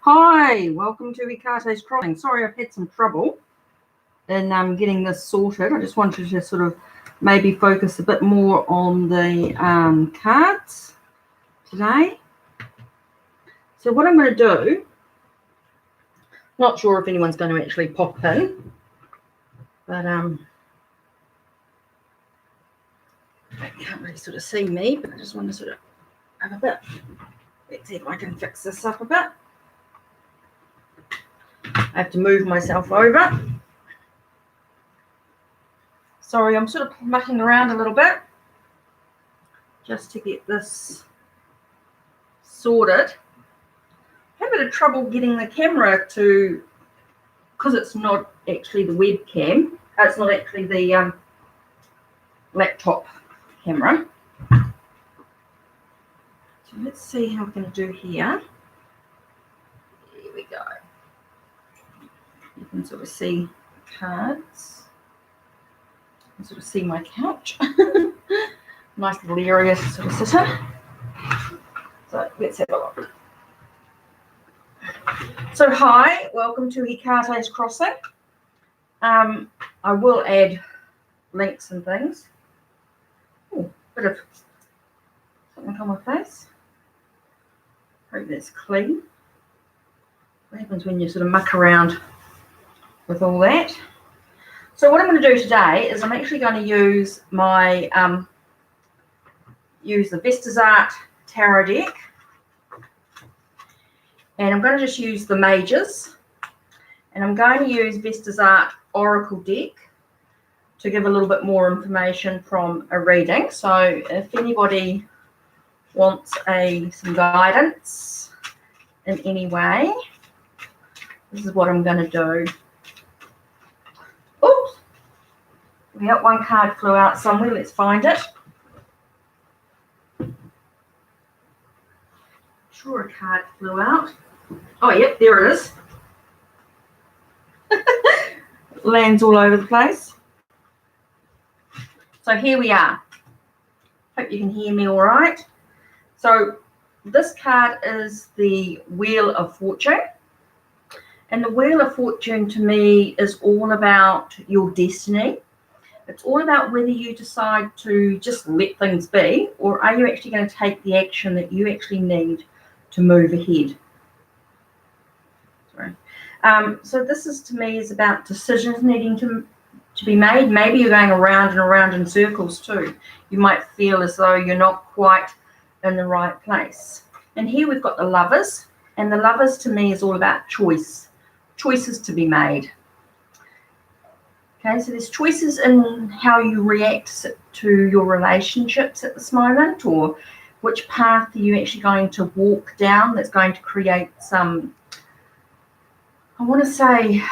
Hi, welcome to HeKate's Crossing. Sorry, I've had some trouble in getting this sorted. I just wanted to sort of maybe focus a bit more on the cards today. So what I'm going to do, not sure if anyone's going to actually pop in, but they can't really sort of see me, but I just want to sort of have a bit. Let's see if I can fix this up a bit. I have to move myself over. Sorry, I'm sort of mucking around a little bit just to get this sorted. I had a bit of trouble getting the camera to, because it's not actually the webcam, it's not actually the laptop camera. So let's see how we're going to do here. Here we go. You can sort of see cards. You can sort of see my couch. Nice little area to sort of sit in. So let's have a look. So hi, welcome to HeKate's Crossing. I will add links and things. Oh, bit of something on my face. Hope that's clean. What happens when you sort of muck around with all that? So what I'm going to do today is I'm actually going to use my use the Vesta's Art Tarot deck, and I'm going to just use the majors, and I'm going to use Vesta's Art Oracle deck to give a little bit more information from a reading. So if anybody wants some guidance in any way, this is what I'm going to do. Oops, we got one card flew out somewhere. Let's find it. Sure, a card flew out. Oh, yep, there it is. Lands all over the place. So here we are. Hope you can hear me all right. So this card is the Wheel of Fortune. And the Wheel of Fortune to me is all about your destiny. It's all about whether you decide to just let things be, or are you actually going to take the action that you actually need to move ahead. Sorry. So this is, to me, is about decisions needing to be made. Maybe you're going around and around in circles too. You might feel as though you're not quite in the right place. And here we've got the Lovers, and the Lovers to me is all about choices to be made. Okay, so there's choices in how you react to your relationships at this moment, or which path are you actually going to walk down that's going to create some, I want to say,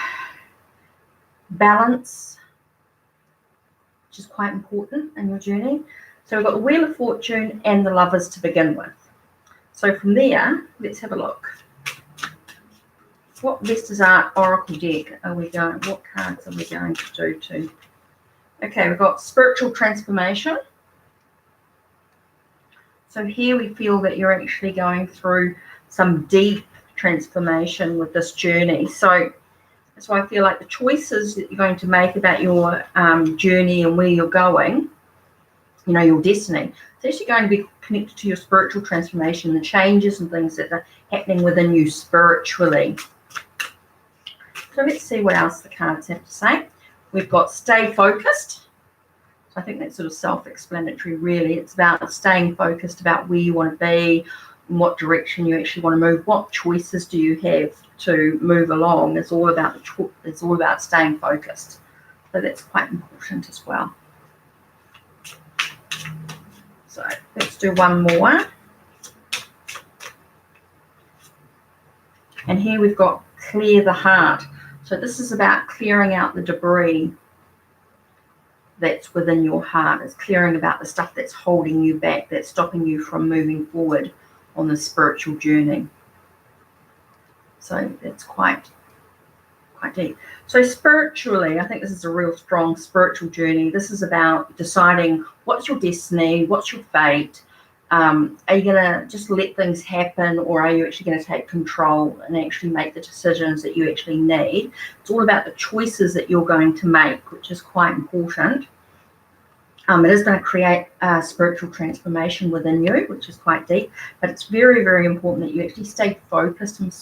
balance, which is quite important in your journey. So we've got the Wheel of Fortune and the Lovers to begin with. So from there, let's have a look. What Vesta's Art Oracle deck are we going? What cards are we going to do to? Okay, we've got Spiritual Transformation. So here we feel that you're actually going through some deep transformation with this journey. So that's why I feel like the choices that you're going to make about your journey and where you're going, you know, your destiny, it's actually going to be connected to your spiritual transformation, the changes and things that are happening within you spiritually. So let's see what else the cards have to say. We've got Stay Focused. So I think that's sort of self-explanatory, really. It's about staying focused about where you want to be, in what direction you actually want to move, what choices do you have to move along. It's all about it's all about staying focused. So that's quite important as well. So let's do one more. And here we've got Clear the Heart. So this is about clearing out the debris that's within your heart. It's clearing about the stuff that's holding you back, that's stopping you from moving forward on the spiritual journey. So that's quite deep. So spiritually, I think this is a real strong spiritual journey. This is about deciding what's your destiny, what's your fate, Are you going to just let things happen, or are you actually going to take control and actually make the decisions that you actually need? It's all about the choices that you're going to make, which is quite important. It is going to create a spiritual transformation within you, which is quite deep, but it's very, very important that you actually stay focused and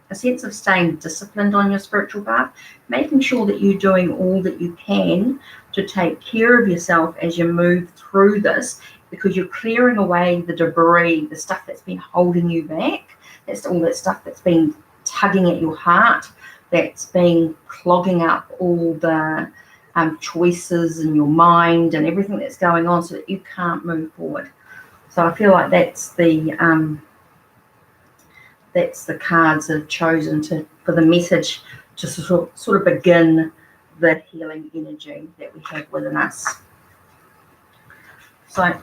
a sense of staying disciplined on your spiritual path, making sure that you're doing all that you can to take care of yourself as you move through this, because you're clearing away the debris, the stuff that's been holding you back. That's all that stuff that's been tugging at your heart, that's been clogging up all the choices in your mind and everything that's going on, so that you can't move forward. So I feel like that's the cards I've chosen for the message to sort of begin the healing energy that we have within us. So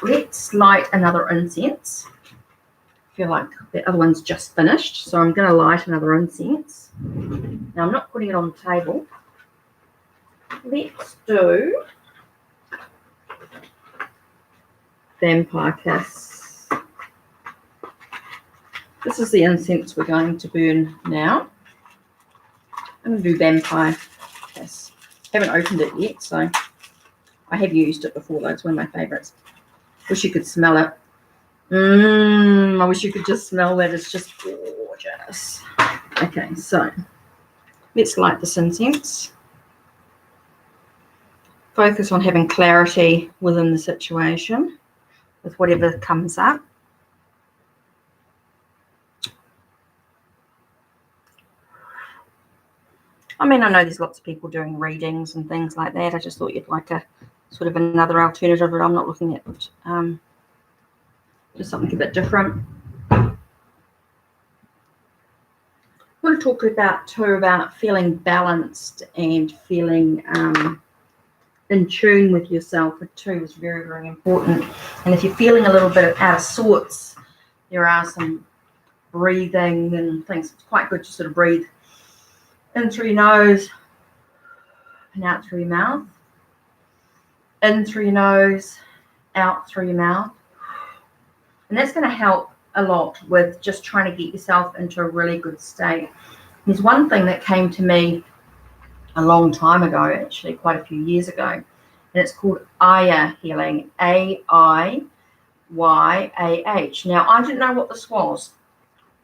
let's light another incense. I feel like the other one's just finished, so I'm going to light another incense. Now I'm not putting it on the table. Let's do Vampire Kiss. This is the incense we're going to burn now. I'm going to do Vampire Kiss. Haven't opened it yet, so I have used it before though. It's one of my favourites. Wish you could smell it. I wish you could just smell that. It's just gorgeous. Okay, so let's light this incense. Focus on having clarity within the situation with whatever comes up. I mean, I know there's lots of people doing readings and things like that. I just thought you'd like a sort of another alternative, but I'm not looking at just something a bit different. I want to talk about feeling balanced and feeling in tune with yourself. It too is very, very important. And if you're feeling a little bit out of sorts, there are some breathing and things. It's quite good to sort of breathe in through your nose and out through your mouth. In through your nose, out through your mouth. And that's going to help a lot with just trying to get yourself into a really good state. There's one thing that came to me a long time ago, actually quite a few years ago, and it's called Aiyah Healing, Aiyah. Now, I didn't know what this was.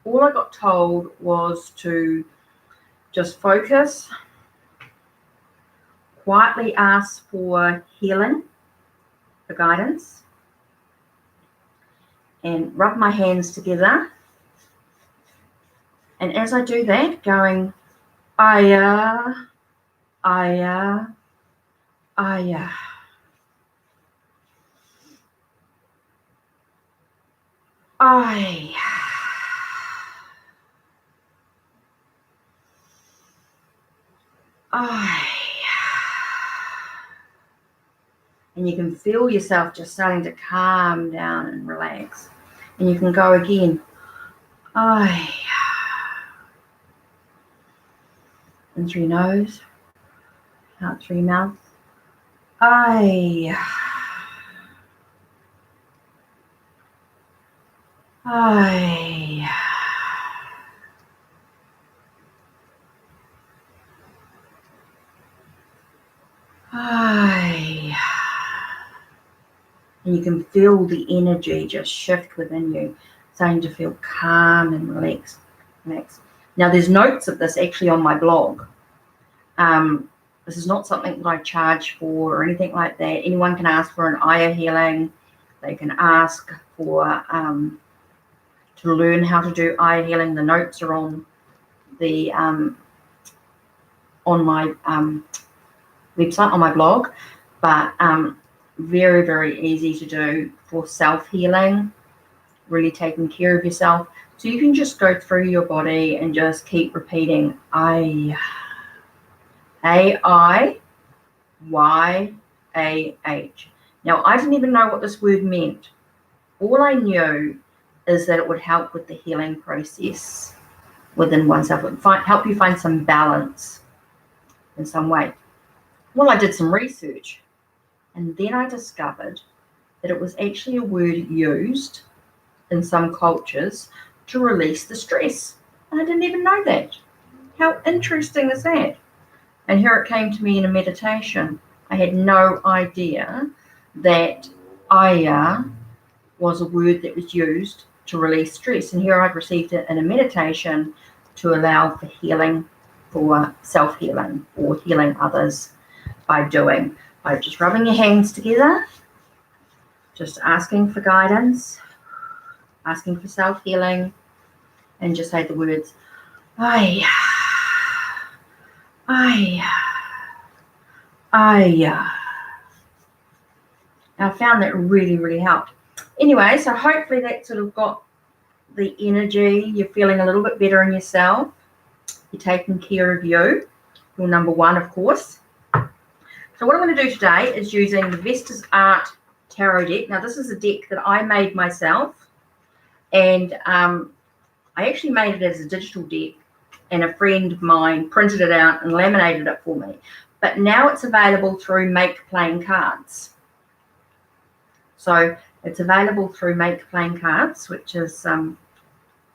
All I got told was to just focus, quietly ask for healing, for guidance, and rub my hands together. And as I do that, going, Aiyah, Aiyah, Aiyah. Aiyah. Aiyah. And you can feel yourself just starting to calm down and relax. And you can go again. Aiyah. In through your nose, out through your mouth. Aiyah. Aiyah. Aiyah. And you can feel the energy just shift within you, starting to feel calm and relaxed. Now, there's notes of this actually on my blog. This is not something that I charge for or anything like that. Anyone can ask for an Aiyah Healing. They can ask for to learn how to do Aiyah Healing. The notes are on the on my website, on my blog, but very, very easy to do for self-healing, really taking care of yourself. So you can just go through your body and just keep repeating Aiyah. Aiyah. Now, I didn't even know what this word meant. All I knew is that it would help with the healing process within oneself. It would help you find some balance in some way. Well, I did some research, and then I discovered that it was actually a word used in some cultures to release the stress. And I didn't even know that. How interesting is that? And here it came to me in a meditation. I had no idea that Aiyah was a word that was used to release stress. And here I've received it in a meditation to allow for healing, for self-healing, or healing others by just rubbing your hands together, just asking for guidance, asking for self-healing, and just say the words, Aiyah, Aiyah, Aiyah. I found that really, really helped. Anyway, so hopefully that sort of got the energy. You're feeling a little bit better in yourself. You're taking care of you. You're number one, of course. So what I'm going to do today is using the Vesta's Art Tarot deck. Now, this is a deck that I made myself. And I actually made it as a digital deck. And a friend of mine printed it out and laminated it for me. But now it's available through Make Playing Cards. So it's available through Make Playing Cards, which is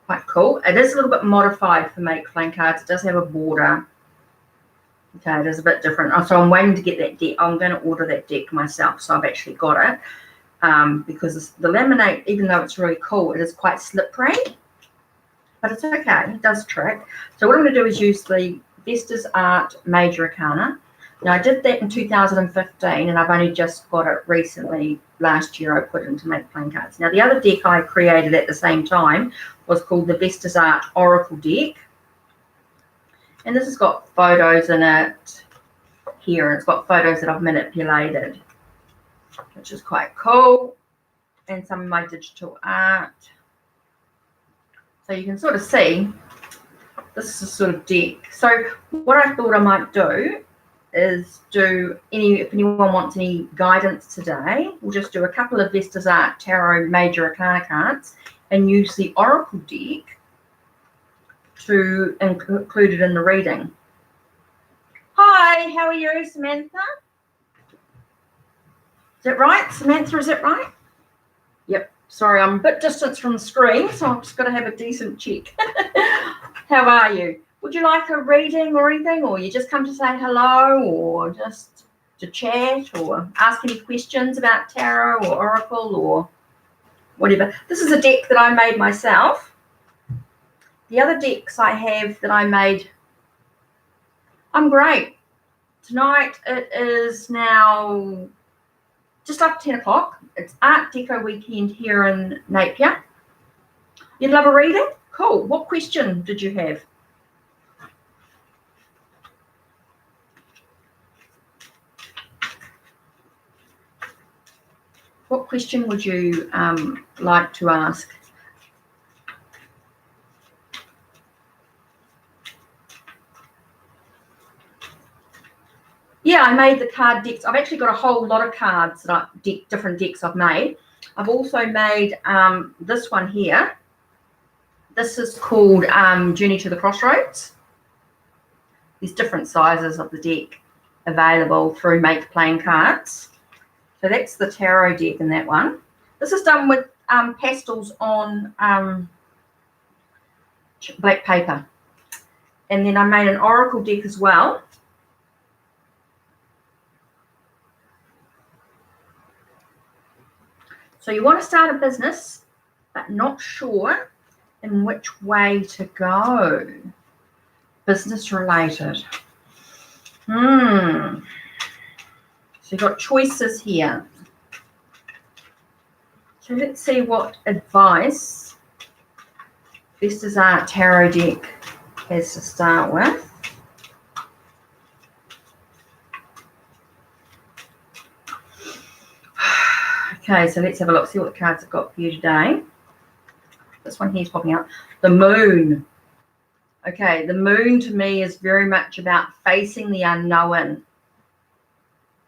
quite cool. It is a little bit modified for Make Playing Cards. It does have a border. Okay, it is a bit different. So I'm waiting to get that deck. I'm going to order that deck myself. So I've actually got it because the laminate, even though it's really cool, it is quite slippery. But it's okay. It does trick. So what I'm going to do is use the Vesta's Art Major Arcana. Now, I did that in 2015, and I've only just got it recently. Last year, I put it into Make Playing Cards. Now, the other deck I created at the same time was called the Vesta's Art Oracle deck. And this has got photos in it here. And it's got photos that I've manipulated, which is quite cool. And some of my digital art. So you can sort of see this is a sort of deck. So what I thought I might do is if anyone wants any guidance today, we'll just do a couple of Vesta's Art Tarot Major Arcana cards and use the Oracle deck to include it in the reading. Hi, how are you, Samantha? Is that right? Samantha, is that right? Yep. Sorry, I'm a bit distant from the screen, so I've just got to have a decent check. How are you? Would you like a reading or anything, or you just come to say hello, or just to chat, or ask any questions about tarot or oracle or whatever? This is a deck that I made myself. The other decks I have that I made, I'm great. Tonight it is now just after 10 o'clock. It's Art Deco weekend here in Napier. You'd love a reading? Cool. What question did you have? What question would you like to ask? Yeah, I made the card decks. I've actually got a whole lot of cards that different decks I've made. I've also made this one here. This is called Journey to the Crossroads. There's different sizes of the deck available through Make Playing Cards. So that's the tarot deck in that one. This is done with pastels on black paper. And then I made an oracle deck as well. So you want to start a business, but not sure in which way to go. Business related. So you've got choices here. So let's see what advice Vesta's Art Tarot deck has to start with. Okay, so let's have a look, see what the cards have got for you today. This one here's popping up. The moon. Okay, the moon to me is very much about facing the unknown.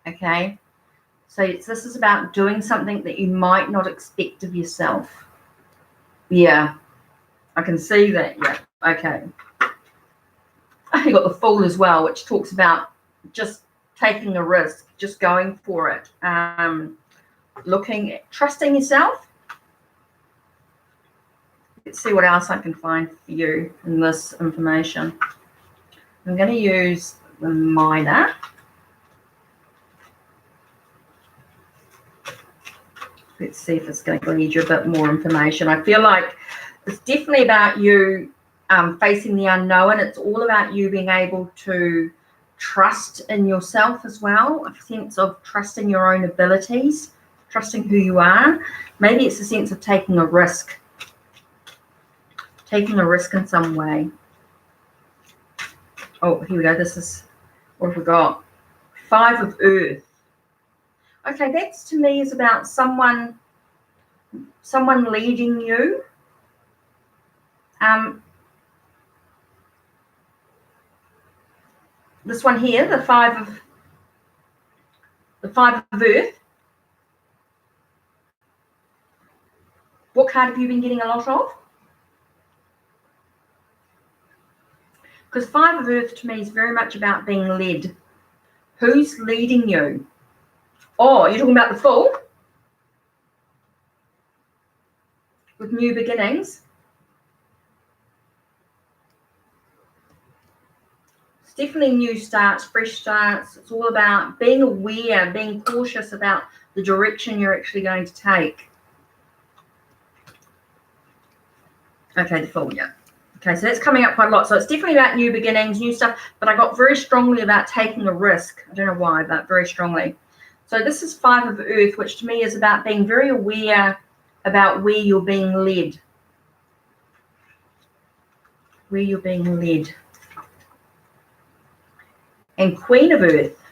Okay, so this is about doing something that you might not expect of yourself. Yeah, I can see that. Yeah, okay. You got the Fool as well, which talks about just taking a risk, just going for it. looking at trusting yourself. Let's see what else I can find for you in this information. I'm going to use the minor. Let's see if it's going to lead you a bit more information. I feel like it's definitely about you facing the unknown. It's all about you being able to trust in yourself as well, a sense of trusting your own abilities, trusting who you are. Maybe it's a sense of taking a risk in some way. Oh, here we go. This is, what have we got? 5 of Earth. Okay, that's to me is about someone leading you. This one here, the 5 of Earth. What card have you been getting a lot of? Because 5 of Earth to me is very much about being led. Who's leading you? Oh, you're talking about the Fool? With new beginnings. It's definitely new starts, fresh starts. It's all about being aware, being cautious about the direction you're actually going to take. Okay, the Fool, yeah. Okay, so that's coming up quite a lot. So it's definitely about new beginnings, new stuff, but I got very strongly about taking a risk. I don't know why, but very strongly. So this is 5 of Earth, which to me is about being very aware about where you're being led. Where you're being led. And Queen of Earth.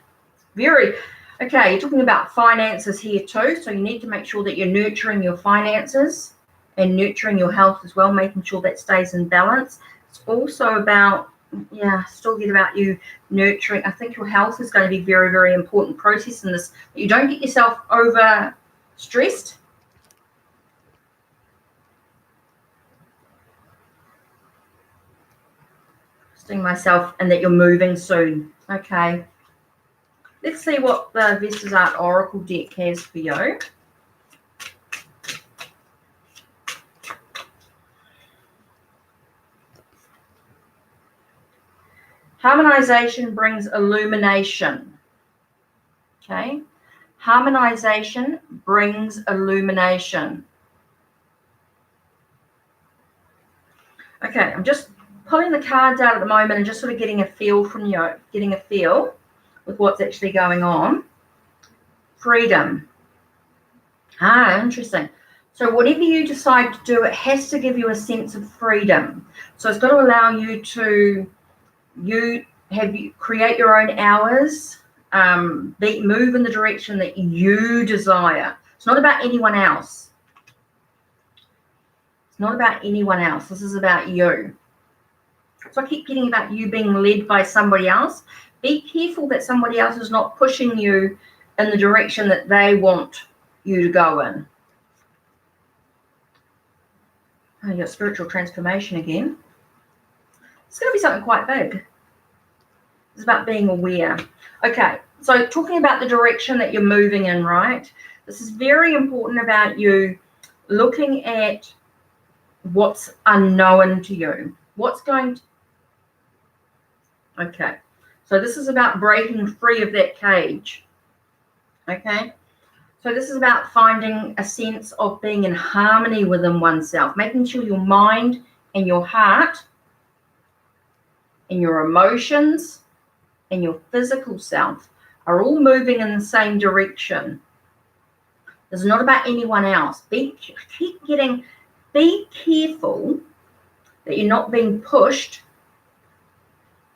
Okay, you're talking about finances here too. So you need to make sure that you're nurturing your finances and nurturing your health as well, making sure that stays in balance. It's also about, still get about you nurturing. I think your health is going to be very, very important process in this. You don't get yourself over stressed. Trusting myself, and that you're moving soon. Okay. Let's see what the Vestas Art Oracle deck has for you. Harmonization brings illumination. Okay. Harmonization brings illumination. Okay, I'm just pulling the cards out at the moment and just sort of getting a feel from you, getting a feel with what's actually going on. Freedom. Interesting. So whatever you decide to do, it has to give you a sense of freedom. So it's got to allow you to create your own hours, move in the direction that you desire. It's not about anyone else. It's not about anyone else. This is about you. So I keep getting about you being led by somebody else. Be careful that somebody else is not pushing you in the direction that they want you to go in. Oh, you got spiritual transformation again. It's going to be something quite big. It's about being aware. Okay, so talking about the direction that you're moving in, right? This is very important about you looking at what's unknown to you. What's going to... Okay, so this is about breaking free of that cage. Okay, so this is about finding a sense of being in harmony within oneself, making sure your mind and your heart and your emotions and your physical self are all moving in the same direction. It's not about anyone else. Be careful that you're not being pushed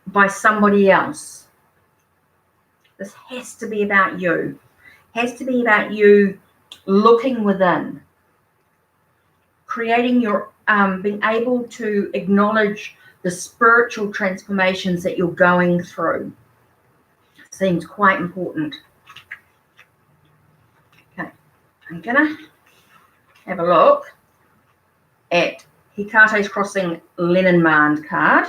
by somebody else. This has to be about you. Has to be about you looking within, creating your, being able to acknowledge the spiritual transformations that you're going through. Seems quite important. Okay, I'm gonna have a look at HeKate's Crossing Leninmand card.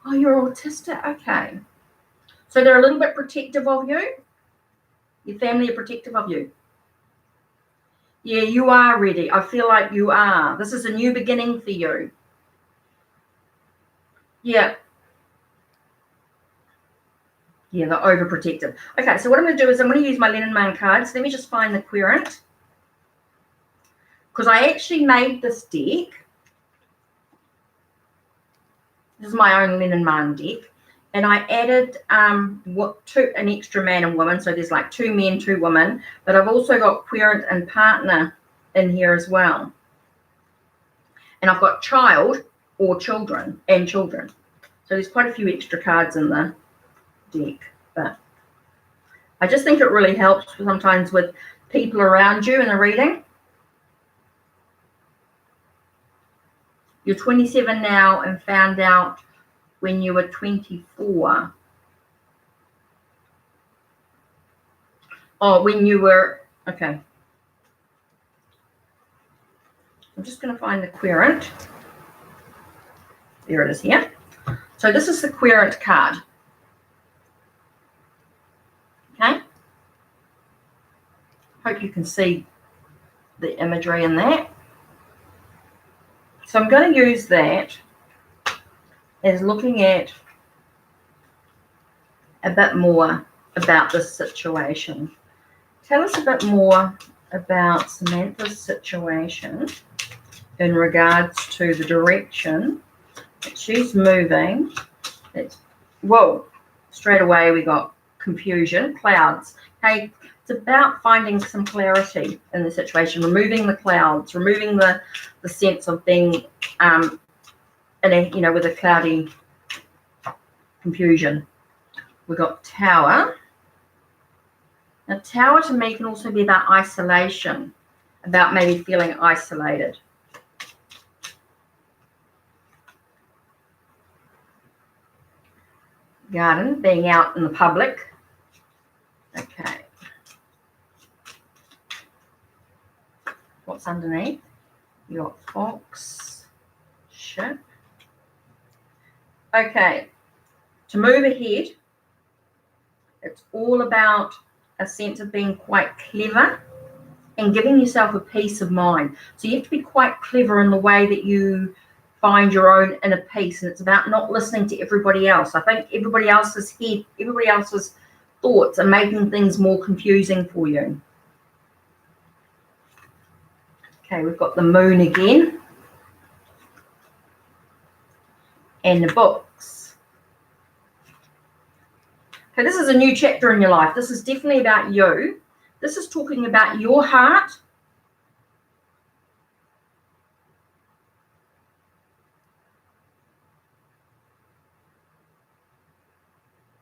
Oh, you're autistic? Okay. So they're a little bit protective of you. Your family are protective of you. Yeah, you are ready. I feel like you are. This is a new beginning for you. Yeah. Yeah, they're overprotective. Okay, so what I'm going to do is I'm going to use my Lenormand cards. Let me just find the querent. Because I actually made this deck. This is my own Lenormand deck. And I added an extra man and woman. So there's like 2 men, 2 women. But I've also got querent and partner in here as well. And I've got child or children and children. So there's quite a few extra cards in the deck. But I just think it really helps sometimes with people around you in a reading. You're 27 now and found out when you were 24. Oh, when you were, okay. I'm just going to find the querent. There it is here. So this is the querent card. Okay. Hope you can see the imagery in that. So I'm going to use that as looking at a bit more about this situation. Tell us a bit more about Samantha's situation in regards to the direction that she's moving. Whoa, straight away we got confusion, clouds. Hey, it's about finding some clarity in the situation, removing the clouds, removing the sense of being with a cloudy confusion. We've got Tower. Now, Tower to me can also be about isolation, about maybe feeling isolated. Garden, being out in the public. Okay. What's underneath? You got fox, ship. Okay. To move ahead, it's all about a sense of being quite clever and giving yourself a peace of mind. So you have to be quite clever in the way that you find your own inner peace, and it's about not listening to everybody else. I think everybody else's head, everybody else's thoughts are making things more confusing for you. Okay, we've got the moon again and the books. Okay, this is a new chapter in your life. This is definitely about you. This is talking about your heart.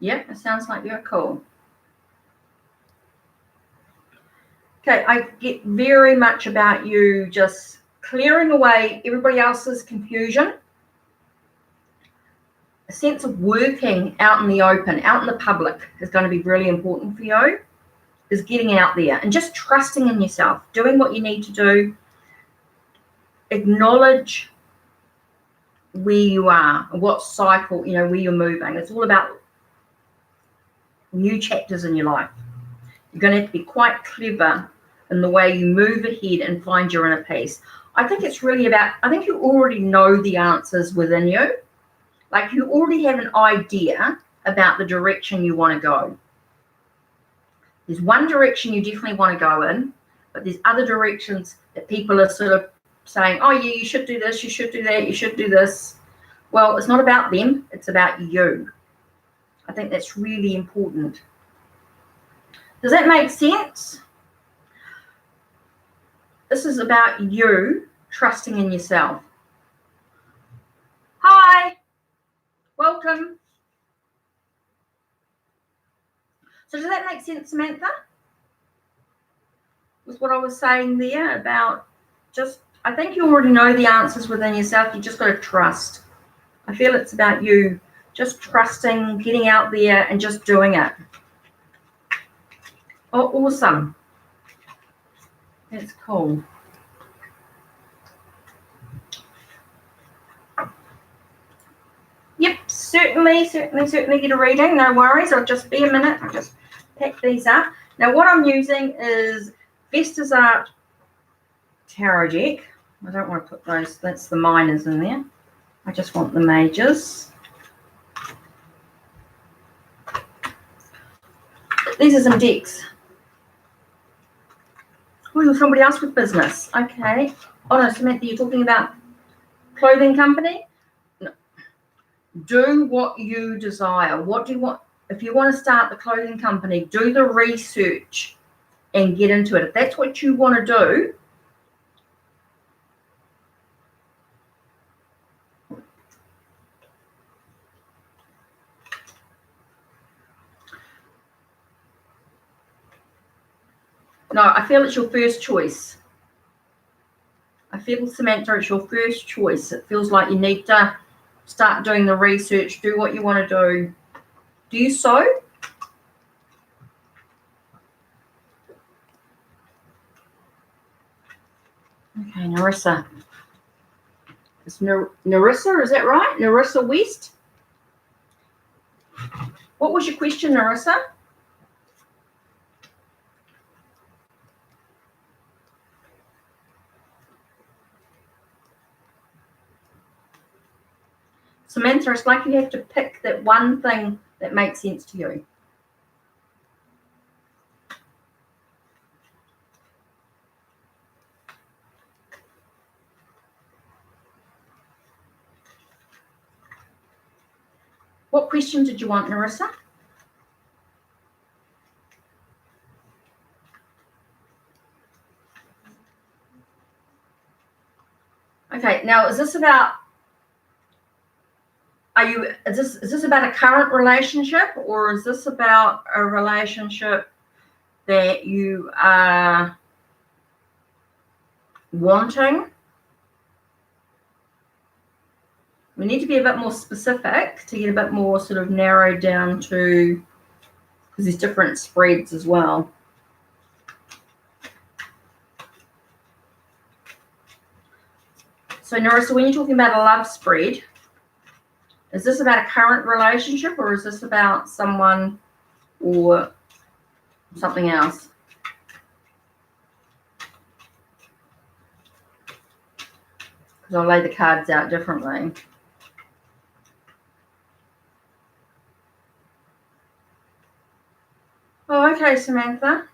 Yeah, it sounds like you're cool. Okay, I get very much about you just clearing away everybody else's confusion. A sense of working out in the open, out in the public is going to be really important for you, is getting out there and just trusting in yourself, doing what you need to do. Acknowledge where you are, what cycle, where you're moving. It's all about new chapters in your life. You're going to have to be quite clever in the way you move ahead and find your inner peace. I think it's really about, I think you already know the answers within you. Like you already have an idea about the direction you want to go. There's one direction you definitely want to go in, but there's other directions that people are sort of saying, oh yeah, you should do this, you should do that, you should do this. Well, it's not about them, it's about you. I think that's really important. Does that make sense? This is about you trusting in yourself. Hi, welcome. So does that make sense, Samantha? With what I was saying there about just, I think you already know the answers within yourself. You just got to trust. I feel it's about you just trusting, getting out there and just doing it. Oh, awesome. That's cool. Yep, certainly get a reading. No worries. I'll just be a minute. I'll just pack these up. Now, what I'm using is Vestas Art Tarot deck. I don't want to put those, that's the minors in there. I just want the majors. These are some decks. Oh, you're somebody else with business. Okay. Oh, no, Samantha, you're talking about clothing company? No. Do what you desire. What do you want? If you want to start the clothing company, do the research and get into it. If that's what you want to do, no, I feel it's your first choice. I feel, Samantha, it's your first choice. It feels like you need to start doing the research, do what you want to do. Do you sew? Okay, Narissa. It's Narissa, is that right? Narissa West? What was your question, Narissa? Samantha, it's like you have to pick that one thing that makes sense to you. What question did you want, Narissa? Okay, now is this about, is this about a current relationship, or is this about a relationship that you are wanting? We need to be a bit more specific to get a bit more sort of narrowed down to, because there's different spreads as well. So Narissa, when you're talking about a love spread, is this about a current relationship, or is this about someone or something else? Because I'll lay the cards out differently. Oh, okay, Samantha.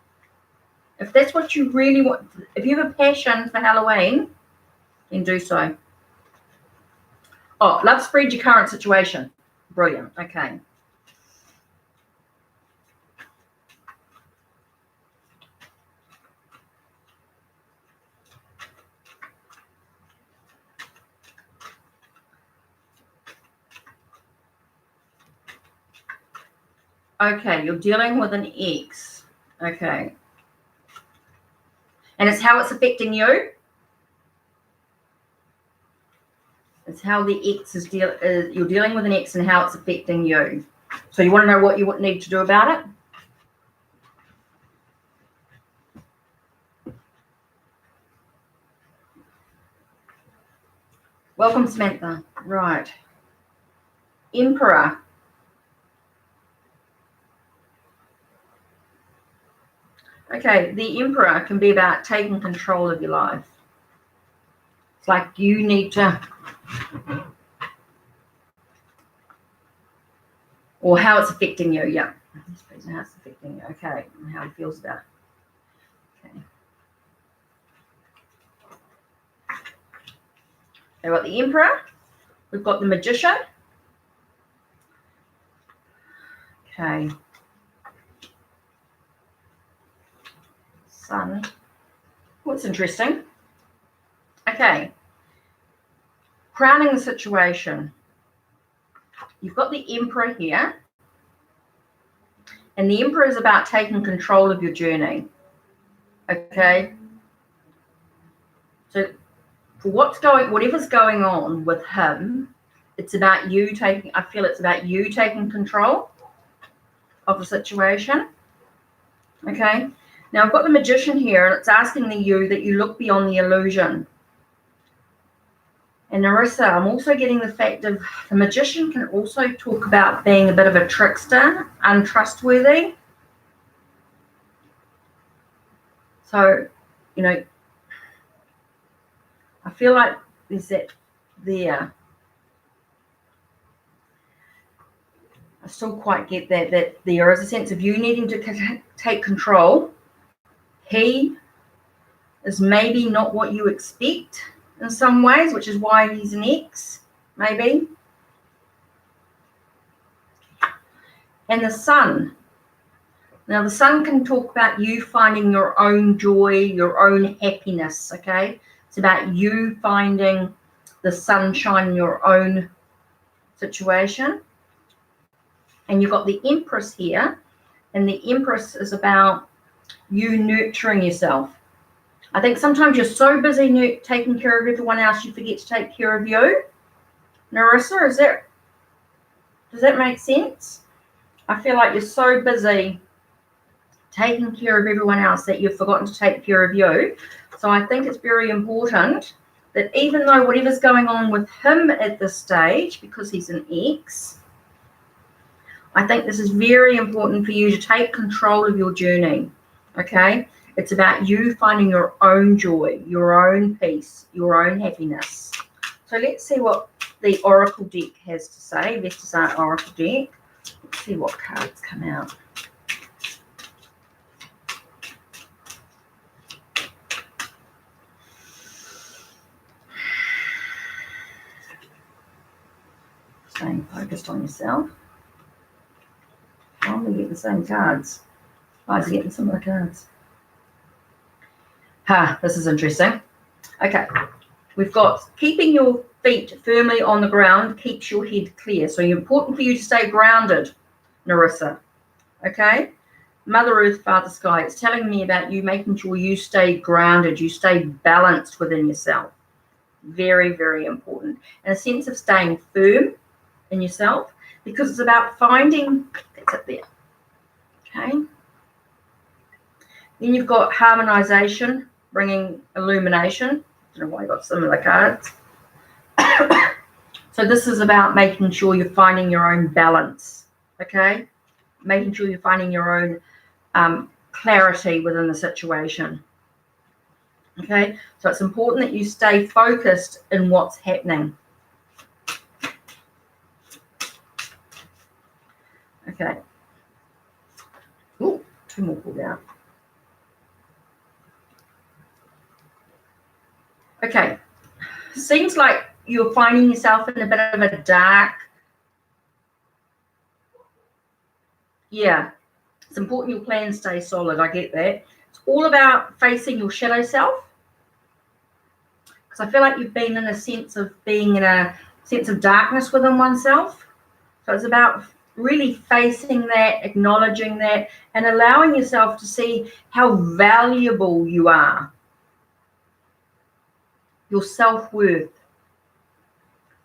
If that's what you really want, if you have a passion for Halloween, then do so. Oh, love spread your current situation. Brilliant. Okay. Okay, you're dealing with an ex. Okay. And it's how it's affecting you. It's how the ex is you're dealing with an ex and how it's affecting you. So you want to know what you need to do about it? Welcome, Samantha. Right. Emperor. Okay, the Emperor can be about taking control of your life. It's like you need to, or how it's affecting you, yeah. How it's affecting you, okay, and how he feels about it. Okay. We've got the Emperor, we've got the Magician. Okay. Sun. What's interesting? Okay. Crowning the situation. You've got the Emperor here. And the Emperor is about taking control of your journey. Okay. So for whatever's going on with him, it's about you taking, I feel it's about you taking control of the situation. Okay. Now I've got the Magician here, and it's asking you that you look beyond the illusion. And Narissa, I'm also getting the fact of the Magician can also talk about being a bit of a trickster, untrustworthy. So, you know, I feel like there's that there. I still quite get that there is a sense of you needing to take control. He is maybe not what you expect in some ways, which is why he's an ex, maybe. And the sun. Now, the sun can talk about you finding your own joy, your own happiness, okay? It's about you finding the sunshine in your own situation. And you've got the Empress here, and the Empress is about you nurturing yourself. I think sometimes you're so busy taking care of everyone else, you forget to take care of you. Narissa, does that make sense? I feel like you're so busy taking care of everyone else that you've forgotten to take care of you. So I think it's very important that even though whatever's going on with him at this stage, because he's an ex, I think this is very important for you to take control of your journey, okay? It's about you finding your own joy, your own peace, your own happiness. So let's see what the Oracle deck has to say. Vestas Art Oracle deck. Let's see what cards come out. Staying focused on yourself. I'm going to get the same cards. I was getting similar cards. This is interesting. Okay, we've got keeping your feet firmly on the ground keeps your head clear. So it's important for you to stay grounded, Narissa. Okay? Mother Earth, Father Sky, it's telling me about you making sure you stay grounded, you stay balanced within yourself. Very, very important. And a sense of staying firm in yourself, because it's about finding, that's it there. Okay? Then you've got harmonization, bringing illumination. I don't know why I got similar cards. So this is about making sure you're finding your own balance, okay? Making sure you're finding your own clarity within the situation, okay? So it's important that you stay focused in what's happening. Okay. Ooh, two more pulled out. Okay. Seems like you're finding yourself in a bit of a dark. Yeah. It's important your plans stay solid. I get that. It's all about facing your shadow self. Because I feel like you've been in a sense of being in a sense of darkness within oneself. So it's about really facing that, acknowledging that, and allowing yourself to see how valuable you are. Your self-worth.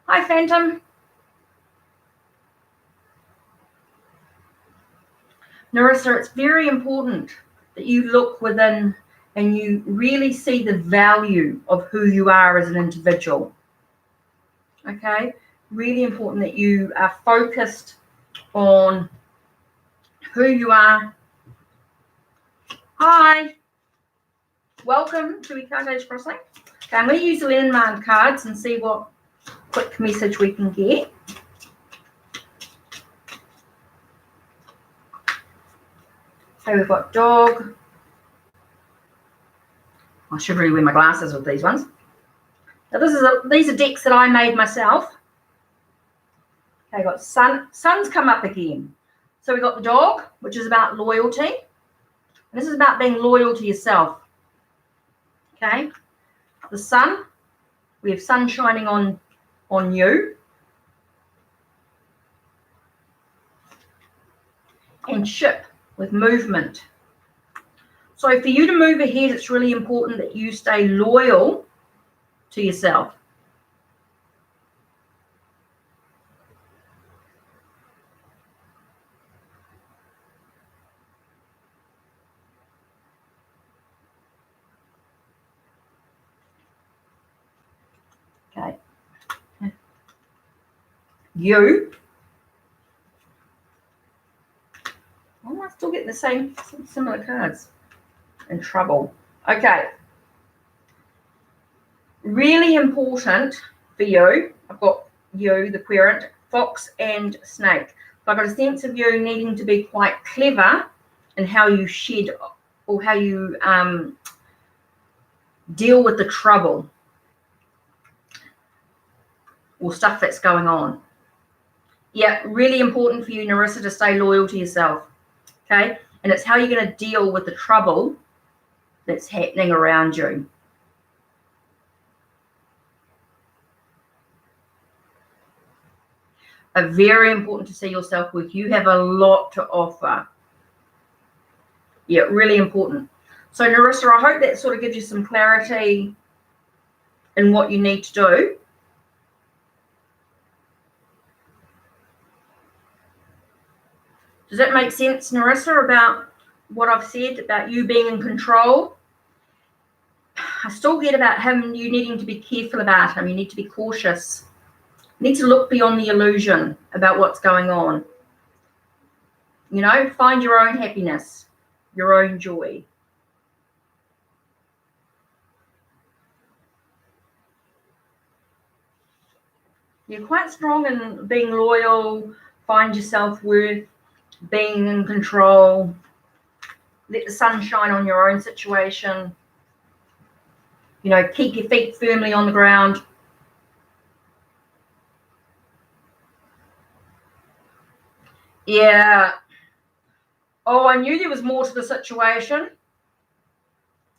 Hi, Phantom. Narissa, it's very important that you look within and you really see the value of who you are as an individual. Okay? Really important that you are focused on who you are. Hi. Welcome to HeKate's Crossing. Okay, I'm going to use the landmark cards and see what quick message we can get. So we've got dog. I should really wear my glasses with these ones. Now these are decks that I made myself. Okay, got sun. Sun's come up again. So we've got the dog, which is about loyalty. And this is about being loyal to yourself. Okay. The sun. We have sun shining on you. And ship with movement. So for you to move ahead, it's really important that you stay loyal to yourself. Okay. You. I might still get the same similar cards. In trouble. Okay. Really important for you. I've got you, the querent, fox and snake. I've got a sense of you needing to be quite clever in how you shed or how you deal with the trouble or stuff that's going on. Yeah, really important for you, Narissa, to stay loyal to yourself. Okay? And it's how you're going to deal with the trouble that's happening around you. Very important to see your self-worth. You have a lot to offer. Yeah, really important. So, Narissa, I hope that sort of gives you some clarity in what you need to do. Does that make sense, Narissa, about what I've said about you being in control? I still get about him, you needing to be careful about him. You need to be cautious. You need to look beyond the illusion about what's going on. You know, find your own happiness, your own joy. You're quite strong in being loyal, find your self-worth, being in control, let the sun shine on your own situation. You know, keep your feet firmly on the ground. Yeah. Oh, I knew there was more to the situation.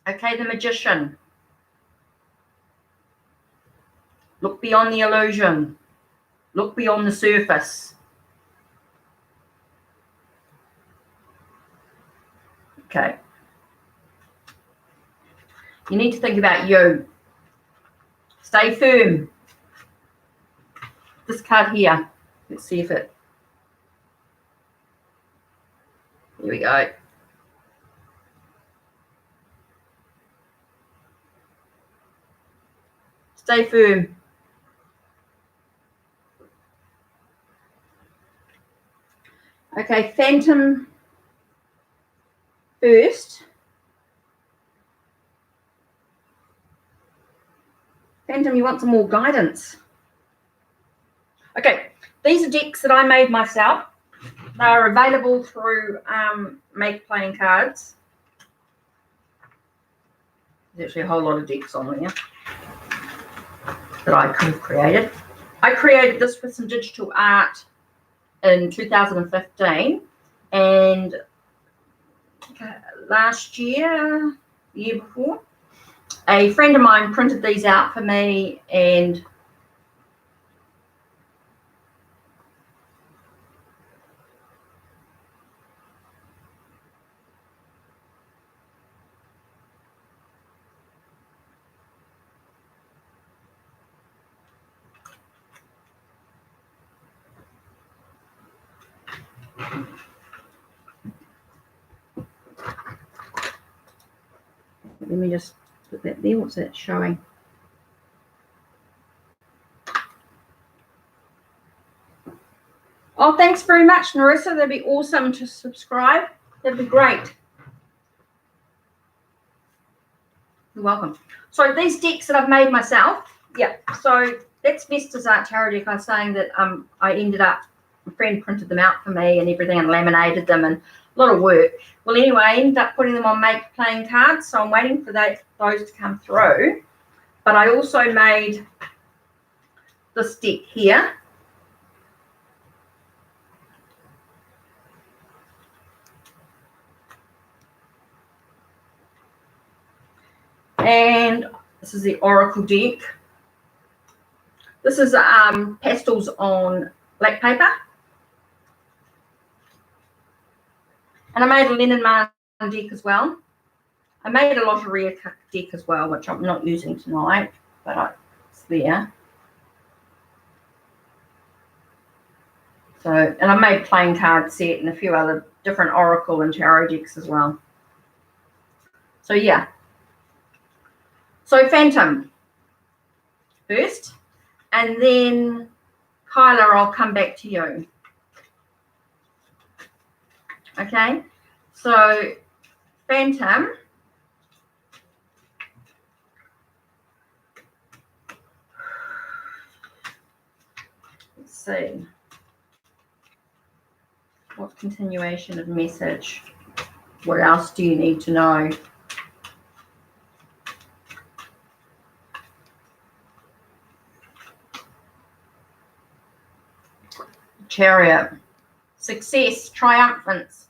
Okay, the magician. Look beyond the illusion. Look beyond the surface. Okay. You need to think about you. Stay firm. This card here. Let's see if it... Here we go. Stay firm. Okay, Phantom first. Phantom, you want some more guidance. Okay, these are decks that I made myself. They are available through Make Playing Cards. There's actually a whole lot of decks on there that I could have created. I created this with some digital art in 2015, and last year, the year before, a friend of mine printed these out for me, and let me just put that there. What's that showing? Oh, thanks very much, Narissa. That'd be awesome to subscribe. That'd be great. You're welcome. So these decks that I've made myself, yeah, so that's Vesta's Art Tarot deck. I was saying that I ended up, my friend printed them out for me and everything and laminated them, and a lot of work. Well, anyway, I ended up putting them on Make Playing Cards, so I'm waiting for those to come through. But I also made this deck here. And this is the Oracle deck. This is pastels on black paper. And I made a linen marn deck as well. I made a lottery deck as well, which I'm not using tonight, but it's there. So, and I made playing card set and a few other different Oracle and tarot decks as well. So yeah. So Phantom first, and then Kyla, I'll come back to you. Okay, so Phantom, Let's see. What continuation of message? What else do you need to know? Chariot. Success, triumphance,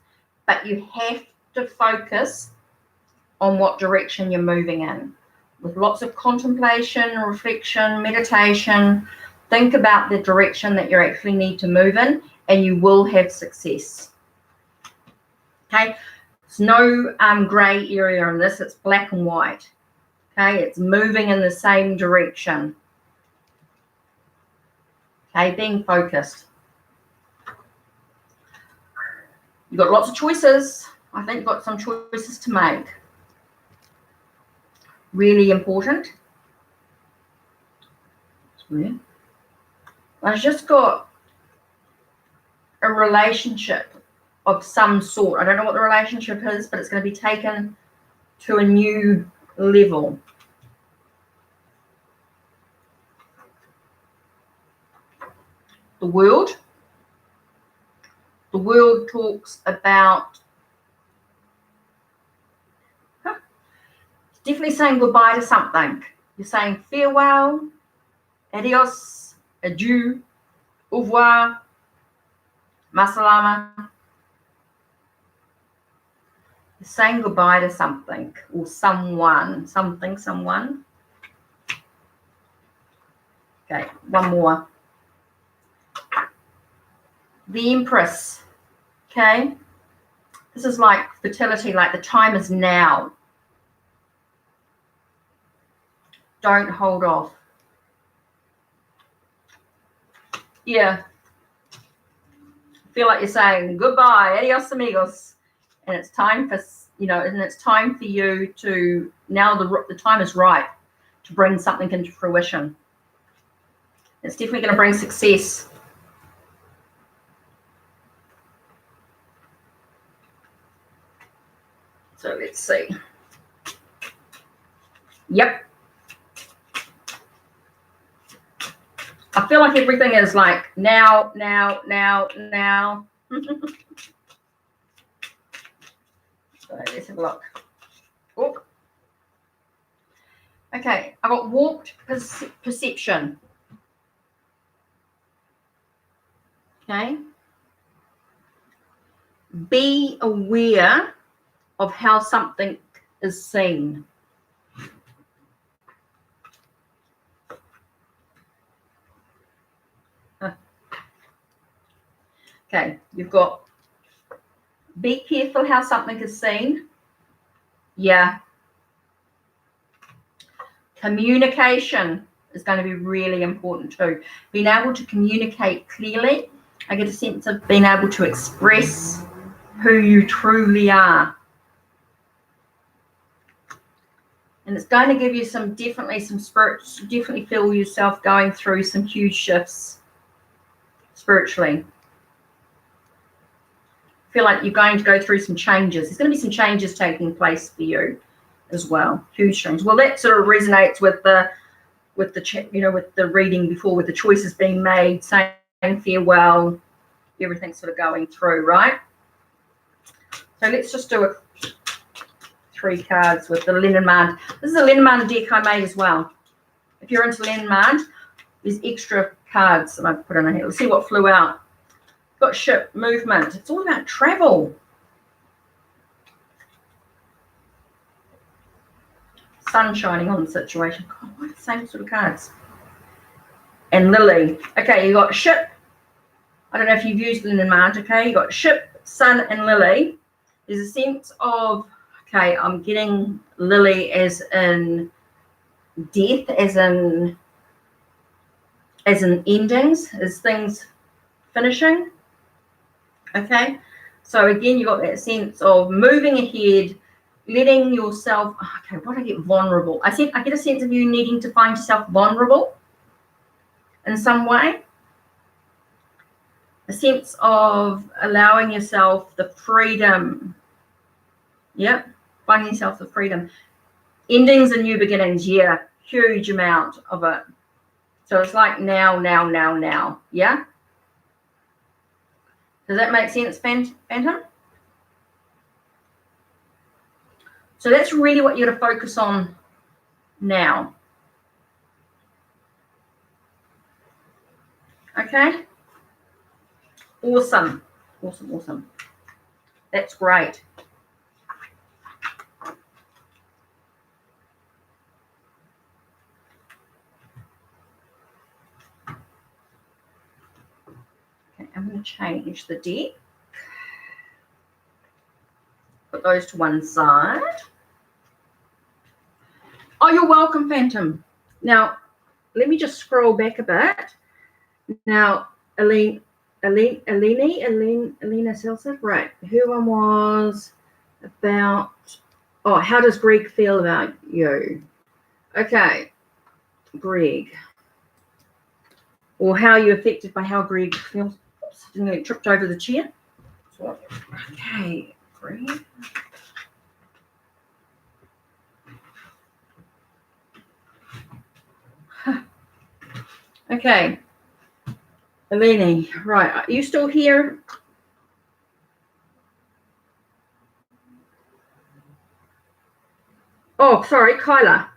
but you have to focus on what direction you're moving in. With lots of contemplation, reflection, meditation, think about the direction that you actually need to move in, and you will have success. Okay, there's no gray area in this. It's black and white. Okay, it's moving in the same direction. Okay, being focused. You've got lots of choices. I think you've got some choices to make. Really important. I've just got a relationship of some sort. I don't know what the relationship is, but it's going to be taken to a new level. The world. The world talks about definitely saying goodbye to something. You're saying farewell, adios, adieu, au revoir, masalama. You're saying goodbye to something or someone, something, someone. Okay, one more. The Empress. Okay, this is like fertility, like the time is now. Don't hold off. Yeah. Feel like you're saying goodbye, adios amigos, and it's time for it's time for you to now. The time is right to bring something into fruition. It's definitely going to bring success. So let's see. Yep. I feel like everything is like now. So let's have a look. Oh. Okay, I got warped perception. Okay. Be aware of how something is seen. Okay, you've got be careful how something is seen. Yeah. Communication is going to be really important too. Being able to communicate clearly. I get a sense of being able to express who you truly are. And it's going to give you definitely feel yourself going through some huge shifts spiritually. Feel like you're going to go through some changes. There's going to be some changes taking place for you as well. Huge changes. Well, that sort of resonates with the reading before, with the choices being made, saying farewell, everything sort of going through, right? So let's just do 3 cards with the Lenormand. This is a Lenormand deck I made as well. If you're into Lenormand, there's extra cards that I've put in here. Let's see what flew out. Got ship, movement. It's all about travel. Sun shining on the situation. God, what are the same sort of cards? And Lily. Okay, you got ship. I don't know if you've used Lenormand. Okay, you got ship, sun, and Lily. There's a sense of, okay, I'm getting Lily as in death, as in endings, as things finishing. Okay, so again, you got that sense of moving ahead, letting yourself. Okay, what do I get? Vulnerable. I get a sense of you needing to find yourself vulnerable in some way. A sense of allowing yourself the freedom. Yep, finding yourself the freedom. Endings and new beginnings. Yeah, huge amount of it. So it's like now. Yeah. Does that make sense, Phantom? So that's really what you're to focus on now. Okay? Awesome. Awesome, awesome. That's great. Okay, I'm going to change the deck. Put those to one side. Oh, you're welcome, Phantom. Now, let me just scroll back a bit. Now, Alina Seltzer, right. Her one was about, oh, how does Greg feel about you? Okay, Greg. Or how are you affected by how Greg feels? Oops, didn't get tripped over the chair. Okay, Greg. Okay. Eleni, right, are you still here? Oh, sorry, Kyla.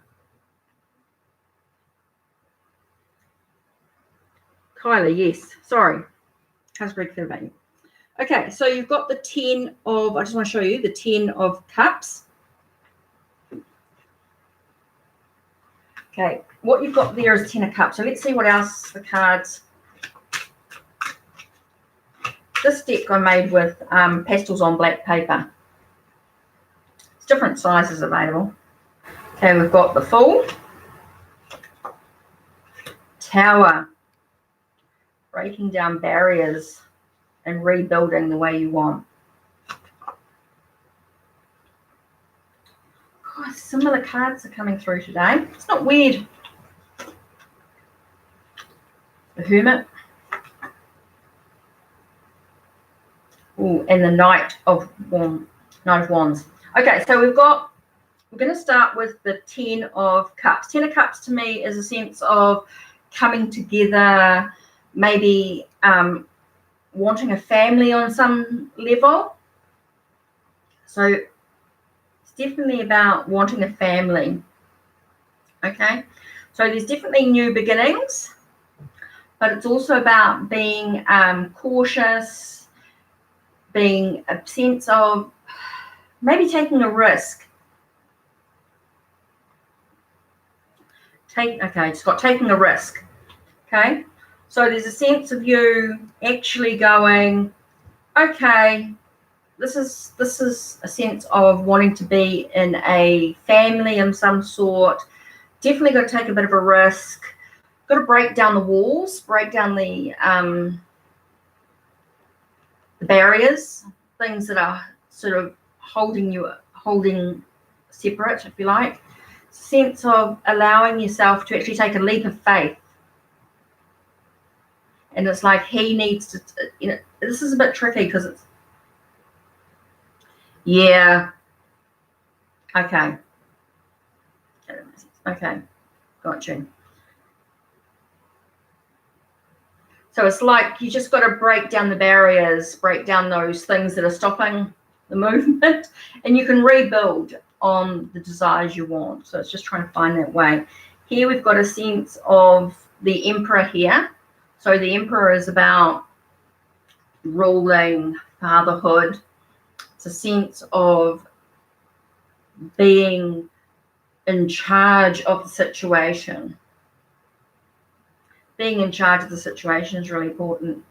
Kyla, yes, sorry. How's Greg feel about you? Okay, so you've got the 10 of, I just want to show you the 10 of cups. Okay, what you've got there is 10 of cups. So let's see what else the cards. This deck I made with pastels on black paper. It's different sizes available. Okay, we've got the Fool, Tower, breaking down barriers and rebuilding the way you want. Oh, similar cards are coming through today. It's not weird. The Hermit. Ooh, and the Knight of Wands. Okay, so we're going to start with the 10 of Cups. 10 of Cups to me is a sense of coming together, maybe wanting a family on some level. So it's definitely about wanting a family. Okay, so there's definitely new beginnings, but it's also about being cautious, being a sense of maybe taking a risk. It's got taking a risk. Okay, so there's a sense of you actually going, okay, this is a sense of wanting to be in a family of some sort. Definitely got to take a bit of a risk. Got to break down the walls, break down the barriers, things that are sort of holding separate, if you like. Sense of allowing yourself to actually take a leap of faith. And it's like he needs to, this is a bit tricky because it's, yeah. Okay. Okay. Got you. So it's like you just got to break down the barriers, break down those things that are stopping the movement, and you can rebuild on the desires you want. So it's just trying to find that way. Here we've got a sense of the Emperor here. So the Emperor is about ruling, fatherhood. It's a sense of being in charge of the situation. Being in charge of the situation is really important.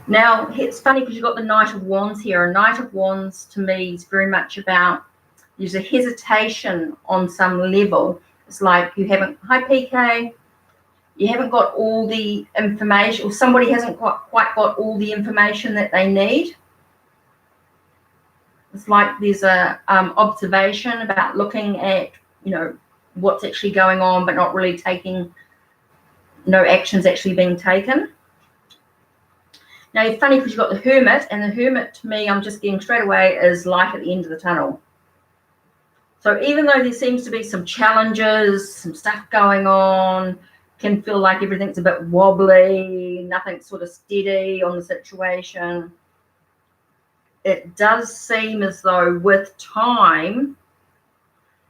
Now, it's funny because you've got the Knight of Wands here. A Knight of Wands to me is very much about, there's a hesitation on some level. It's like you haven't, hi PK, you haven't got all the information, or somebody hasn't quite got all the information that they need. It's like there's a observation about looking at, what's actually going on, but not really taking, no actions actually being taken. Now, it's funny because you've got the Hermit, and the Hermit to me, I'm just getting straight away, is light at the end of the tunnel. So even though there seems to be some challenges, some stuff going on, can feel like everything's a bit wobbly, nothing's sort of steady on the situation, it does seem as though with time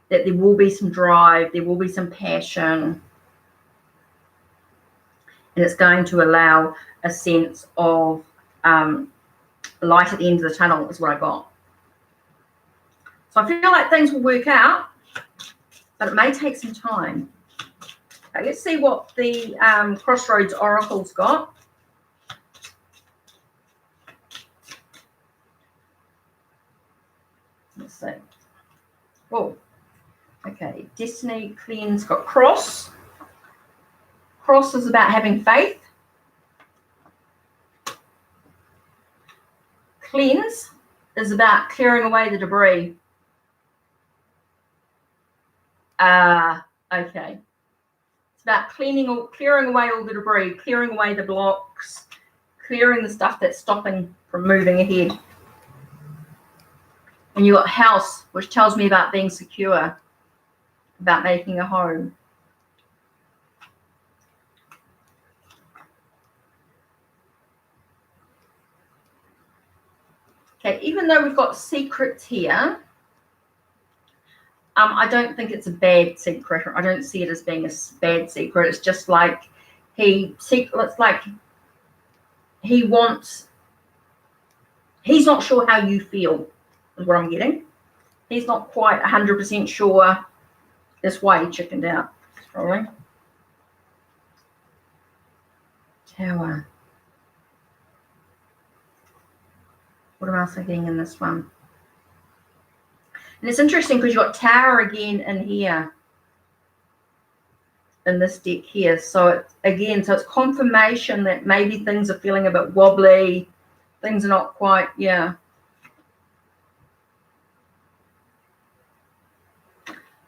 that there will be some drive, there will be some passion, and it's going to allow a sense of light at the end of the tunnel is what I got. So I feel like things will work out, but it may take some time. Okay, let's see what the Crossroads Oracle's got. Let's see. Oh, okay. Destiny Cleanse got Cross. Cross is about having faith. Cleanse is about clearing away the debris. Okay. It's about clearing away all the debris, clearing away the blocks, clearing the stuff that's stopping from moving ahead. And you got House, which tells me about being secure, about making a home. Okay, even though we've got secrets here, I don't think it's a bad secret. I don't see it as being a bad secret. It's just like it's like he's not sure how you feel, is what I'm getting. He's not quite 100% sure. That's why he chickened out, probably. Tower. What else am I getting in this one? And it's interesting because you've got Tower again in here, in this deck here. So it's confirmation that maybe things are feeling a bit wobbly. Things are not quite, yeah.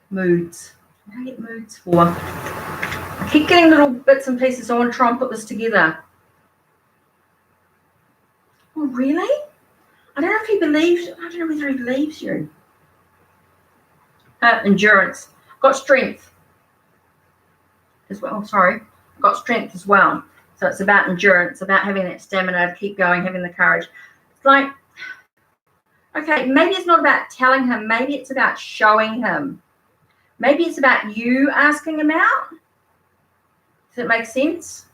Moods. What do I get moods for? I keep getting little bits and pieces. So I want to try and put this together. Oh, really? I don't know if he believes. I don't know whether he believes you. Endurance. Got strength as well. Sorry. Got strength as well. So it's about endurance, about having that stamina to keep going, having the courage. It's like, okay, maybe it's not about telling him. Maybe it's about showing him. Maybe it's about you asking him out. Does it make sense?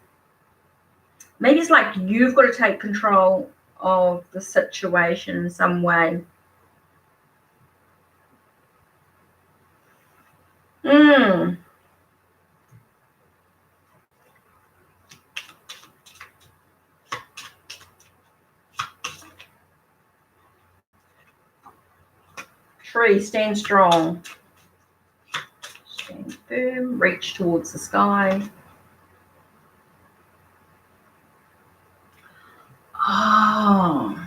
Maybe it's like you've got to take control of the situation in some way. Tree, stand strong. Stand firm, reach towards the sky. Oh.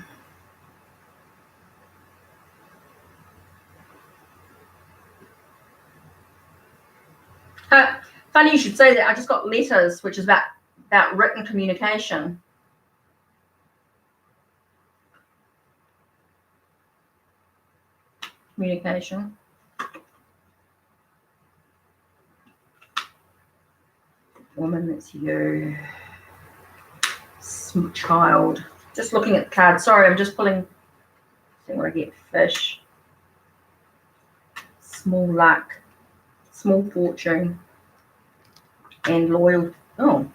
Funny you should say that. I just got letters, which is about written communication. Communication. Woman, that's you. Child. Just looking at the card. Sorry, I'm just pulling. See what I get. Fish. Small luck. Small fortune. And loyal. Oh.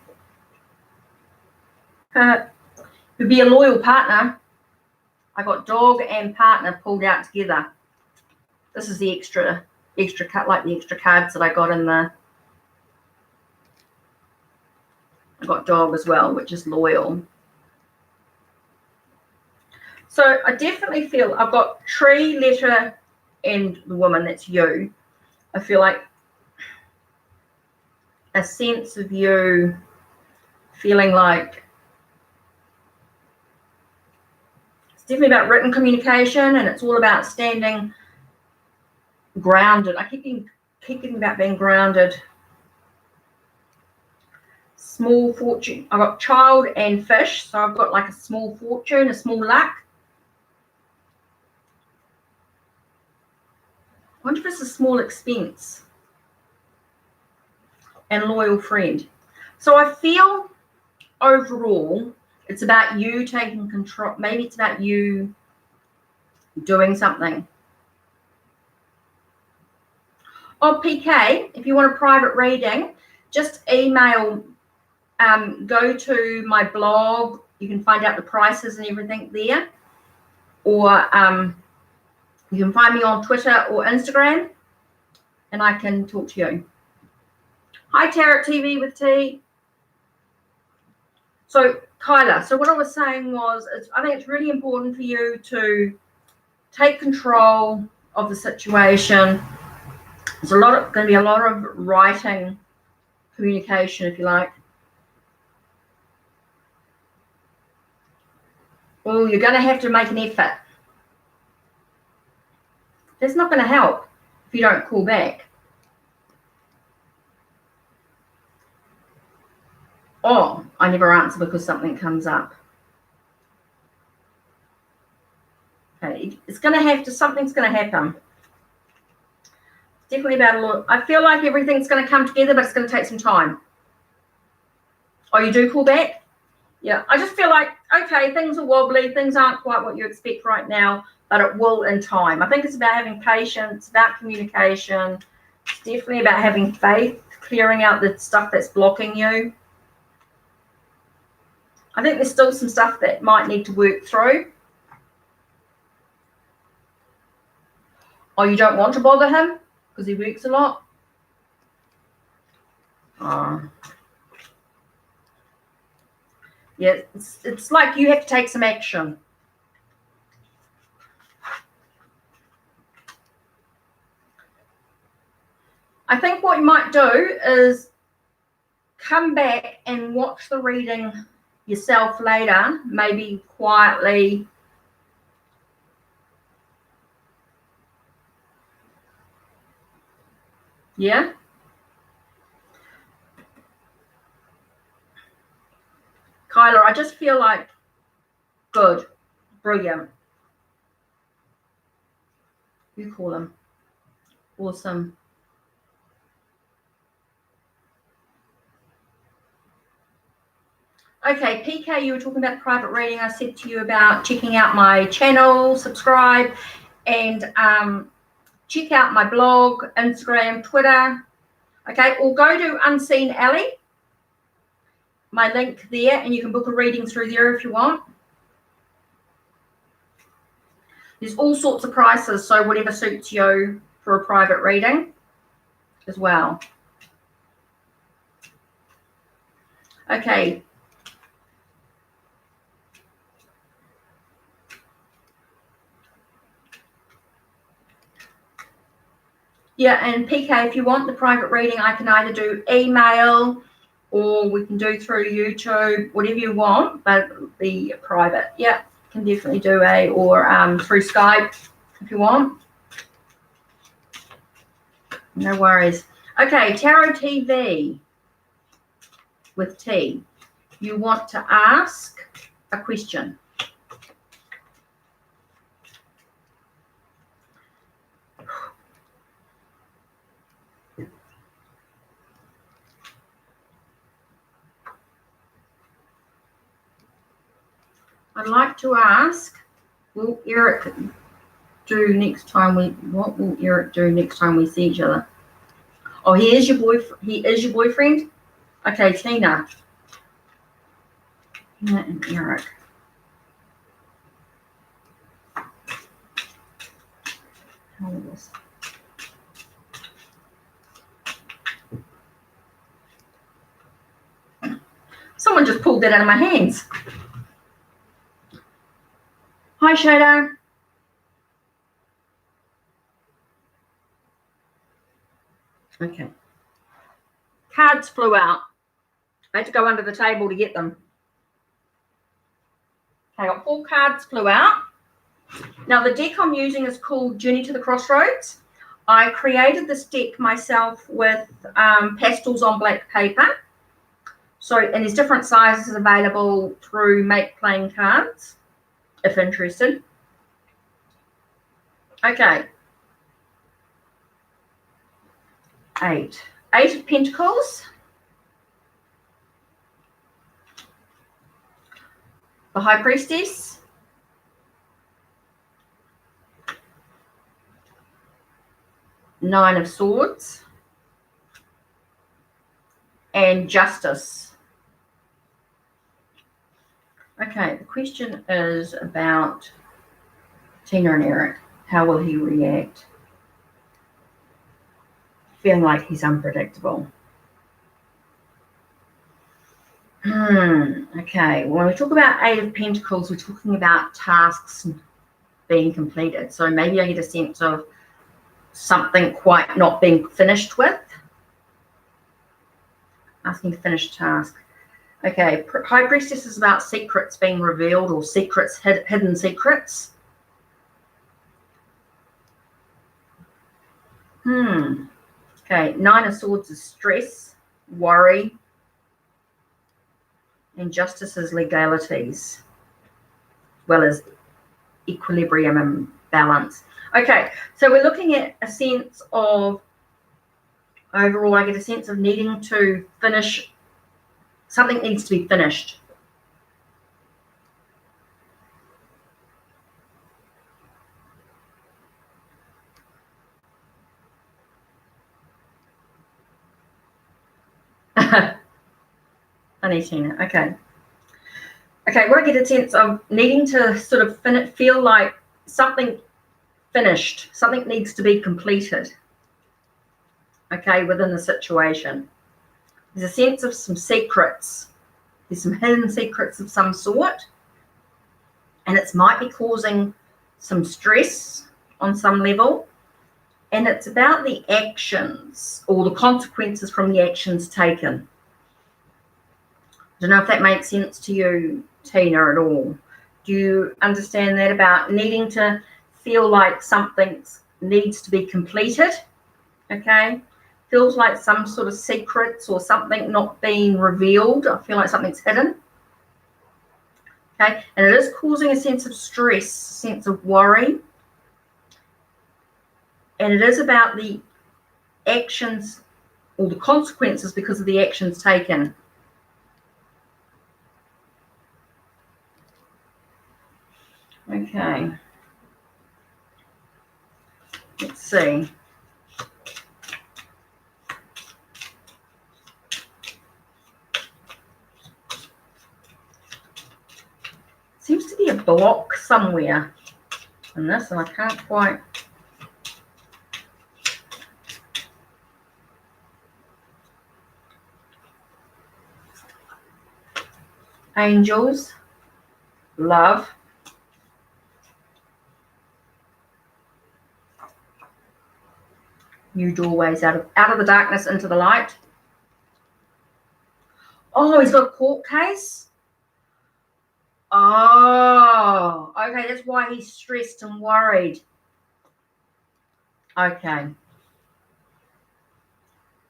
Would be a loyal partner. I got dog and partner pulled out together. This is the extra cut, like the extra cards that I got in the. I got dog as well, which is loyal. So I definitely feel I've got tree, letter, and the woman, that's you. I feel like a sense of you feeling like it's definitely about written communication, and it's all about standing grounded. I keep getting about being grounded. Small fortune. I've got child and fish, so I've got like a small fortune, a small luck. I wonder if it's a small expense. And loyal friend. So I feel overall it's about you taking control. Maybe it's about you doing something. Oh, PK, if you want a private reading, just email, go to my blog. You can find out the prices and everything there. Or you can find me on Twitter or Instagram, and I can talk to you. Hi, Tarot TV with T. So, Kyla, so what I was saying was, I think it's really important for you to take control of the situation. There's going to be a lot of writing, communication, if you like. Well, you're going to have to make an effort. That's not going to help if you don't call back. Oh, I never answer because something comes up. Okay, something's going to happen. Definitely about a lot. I feel like everything's going to come together, but it's going to take some time. Oh, you do call back? Yeah, I just feel like, okay, things are wobbly. Things aren't quite what you expect right now, but it will in time. I think it's about having patience, about communication. It's definitely about having faith, clearing out the stuff that's blocking you. I think there's still some stuff that might need to work through. Oh, you don't want to bother him because he works a lot? Yeah, it's like you have to take some action. I think what you might do is come back and watch the reading yourself later, maybe quietly. Yeah? Kyla, I just feel like good, brilliant. You call him. Awesome. Okay, PK, you were talking about private reading. I said to you about checking out my channel, subscribe, and check out my blog, Instagram, Twitter. Okay, or go to Unseen Alley, my link there, and you can book a reading through there if you want. There's all sorts of prices, so whatever suits you for a private reading as well. Okay. Yeah, and PK, if you want the private reading, I can either do email or we can do through YouTube, whatever you want, but the private. Yeah, can definitely do through Skype if you want. No worries. Okay, Tarot TV with T. You want to ask a question. I'd like to ask, will Eric do next time what will Eric do next time we see each other? Oh, he is your boyfriend? Okay, Tina. Tina and Eric. How is this? Someone just pulled that out of my hands. Hi, Shadow. Okay. Cards flew out. I had to go under the table to get them. Okay, I got 4 cards flew out. Now, the deck I'm using is called Journey to the Crossroads. I created this deck myself with pastels on black paper. So, and there's different sizes available through Make Playing Cards, if interested. Okay. 8 of Pentacles. The High Priestess. Nine of Swords, and Justice. Okay, the question is about Tina and Eric. How will he react? Feeling like he's unpredictable. Okay, when we talk about Eight of Pentacles, we're talking about tasks being completed. So maybe I get a sense of something quite not being finished with. Asking to finish a task. Okay, High Priestess is about secrets being revealed, or secrets, hidden secrets. Okay, Nine of Swords is stress, worry, and Justice is legalities, as well as equilibrium and balance. Okay, so we're looking at a sense of, overall, I get a sense of needing to finish, something needs to be finished. Honey Tina, okay. Okay, what I get a sense of needing to sort of feel like something finished, something needs to be completed, okay, within the situation. There's a sense of some secrets. There's some hidden secrets of some sort, and it might be causing some stress on some level, and it's about the actions or the consequences from the actions taken. I don't know if that makes sense to you, Tina, at all. Do you understand that about needing to feel like something needs to be completed? Okay, feels like some sort of secrets or something not being revealed. I feel like something's hidden. Okay, and it is causing a sense of stress, a sense of worry. And it is about the actions or the consequences because of the actions taken. Okay. Let's see. Seems to be a block somewhere in this, and I can't quite. Angels, love, new doorways out of the darkness into the light. Oh, he's got a court case. Oh, okay, that's why he's stressed and worried. Okay.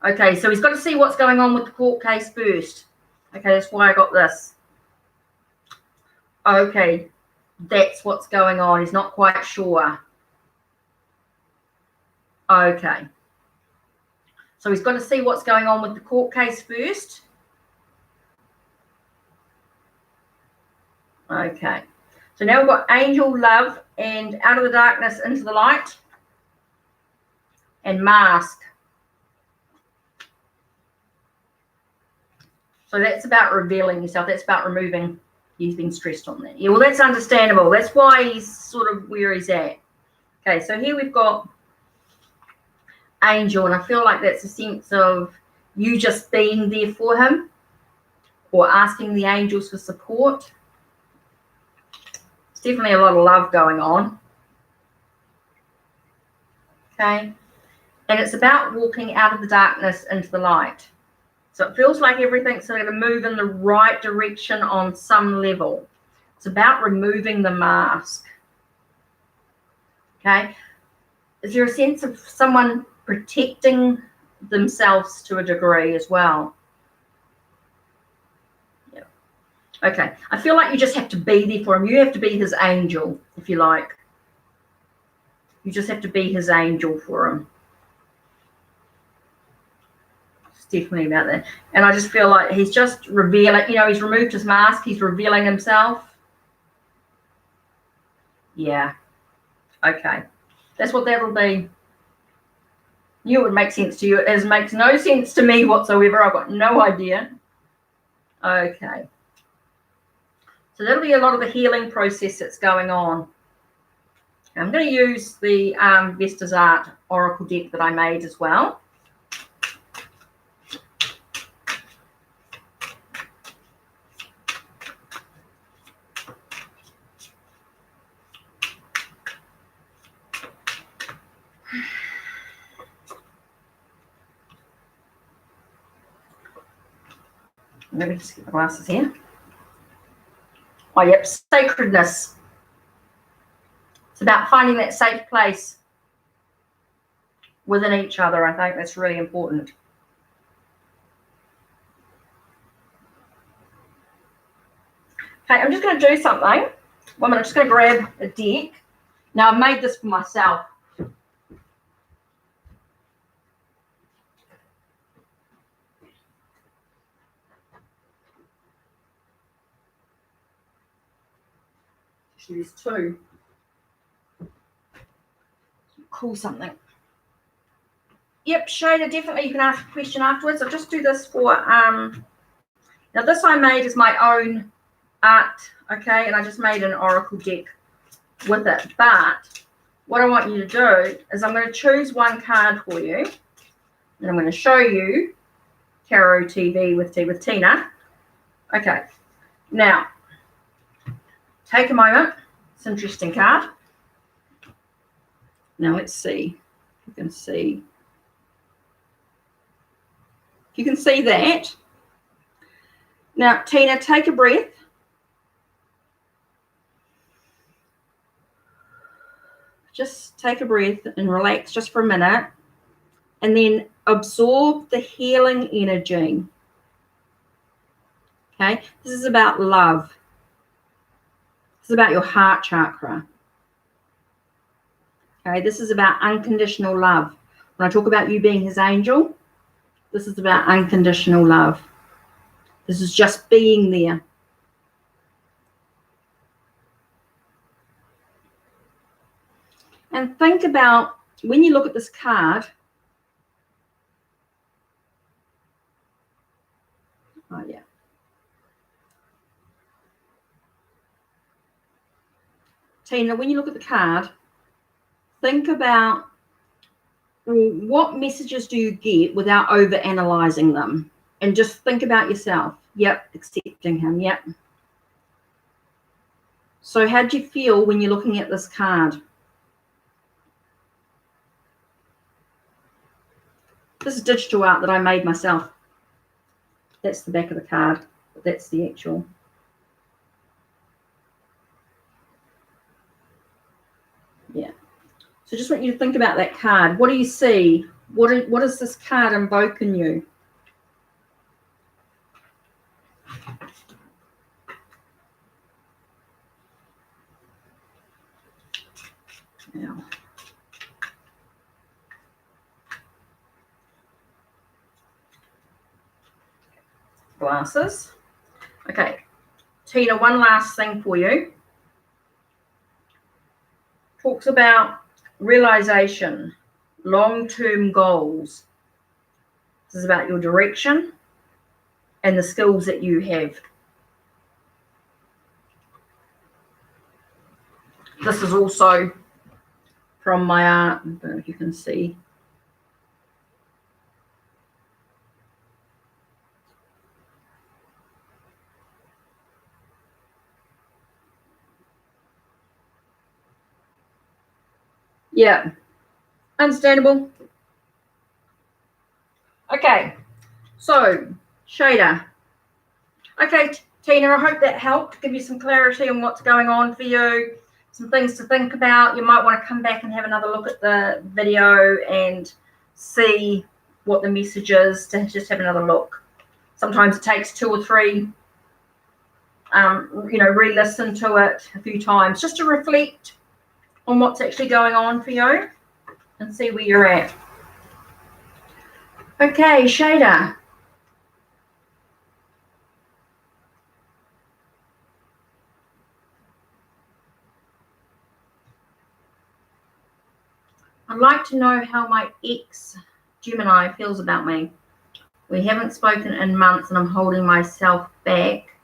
Okay, so he's got to see what's going on with the court case first. Okay, that's why I got this. Okay, that's what's going on. He's not quite sure. Okay. So he's got to see what's going on with the court case first. Okay. So now we've got angel, love, and out of the darkness into the light, and mask. So that's about revealing yourself. That's about removing. He's been stressed on that. Yeah, well, that's understandable. That's why he's sort of where he's at. Okay, so here we've got angel, and I feel like that's a sense of you just being there for him or asking the angels for support. There's definitely a lot of love going on. Okay, and it's about walking out of the darkness into the light. So it feels like everything's going to move in the right direction on some level. It's about removing the mask. Okay, is there a sense of someone protecting themselves to a degree as well? Yeah. Okay, I feel like you just have to be there for him. You have to be his angel, if you like. You just have to be his angel for him. It's definitely about that. And I just feel like he's just revealing, you know, he's removed his mask. He's revealing himself. Yeah. Okay. That's what that'll be. You would make sense to you. It makes no sense to me whatsoever. I've got no idea. Okay. So that'll be a lot of the healing process that's going on. I'm going to use the Vesta's Art Oracle deck that I made as well. Let me just get the glasses here. Oh, yep, sacredness. It's about finding that safe place within each other. I think that's really important. Okay, I'm just going to do something. 1 minute, I'm just going to grab a deck. Now, I've made this for myself. There's two. Cool something. Yep, Shada, definitely you can ask a question afterwards. I'll just do this for, now this I made is my own art, okay, and I just made an oracle deck with it. But what I want you to do is I'm going to choose one card for you, and I'm going to show you Tarot TV with Tina. Okay, now take a moment. It's an interesting card. Now let's see. You can see. You can see that. Now, Tina, take a breath. Just take a breath and relax just for a minute. And then absorb the healing energy. Okay? This is about love. This is about your heart chakra. Okay? This is about unconditional love. When I talk about you being his angel, this is about unconditional love. This is just being there. And think about when you look at this card. Oh, yeah. Tina, when you look at the card, think about what messages do you get without over-analyzing them? And just think about yourself. Yep, accepting him. Yep. So how do you feel when you're looking at this card? This is digital art that I made myself. That's the back of the card. But that's the actual. Yeah. So just want you to think about that card. What do you see? What does this card invoke in you? Now. Glasses. Okay. Tina, one last thing for you. Talks about realization, long-term goals. This is about your direction and the skills that you have. This is also from my art. I don't know if you can see. Yeah, understandable. Okay, so Shader. Okay, Tina, I hope that helped give you some clarity on what's going on for you, some things to think about. You might want to come back and have another look at the video and see what the message is, to just have another look. Sometimes it takes 2 or 3, re-listen to it a few times just to reflect on what's actually going on for you and see where you're at. Okay, Shader. I'd like to know how my ex Gemini feels about me. We haven't spoken in months and I'm holding myself back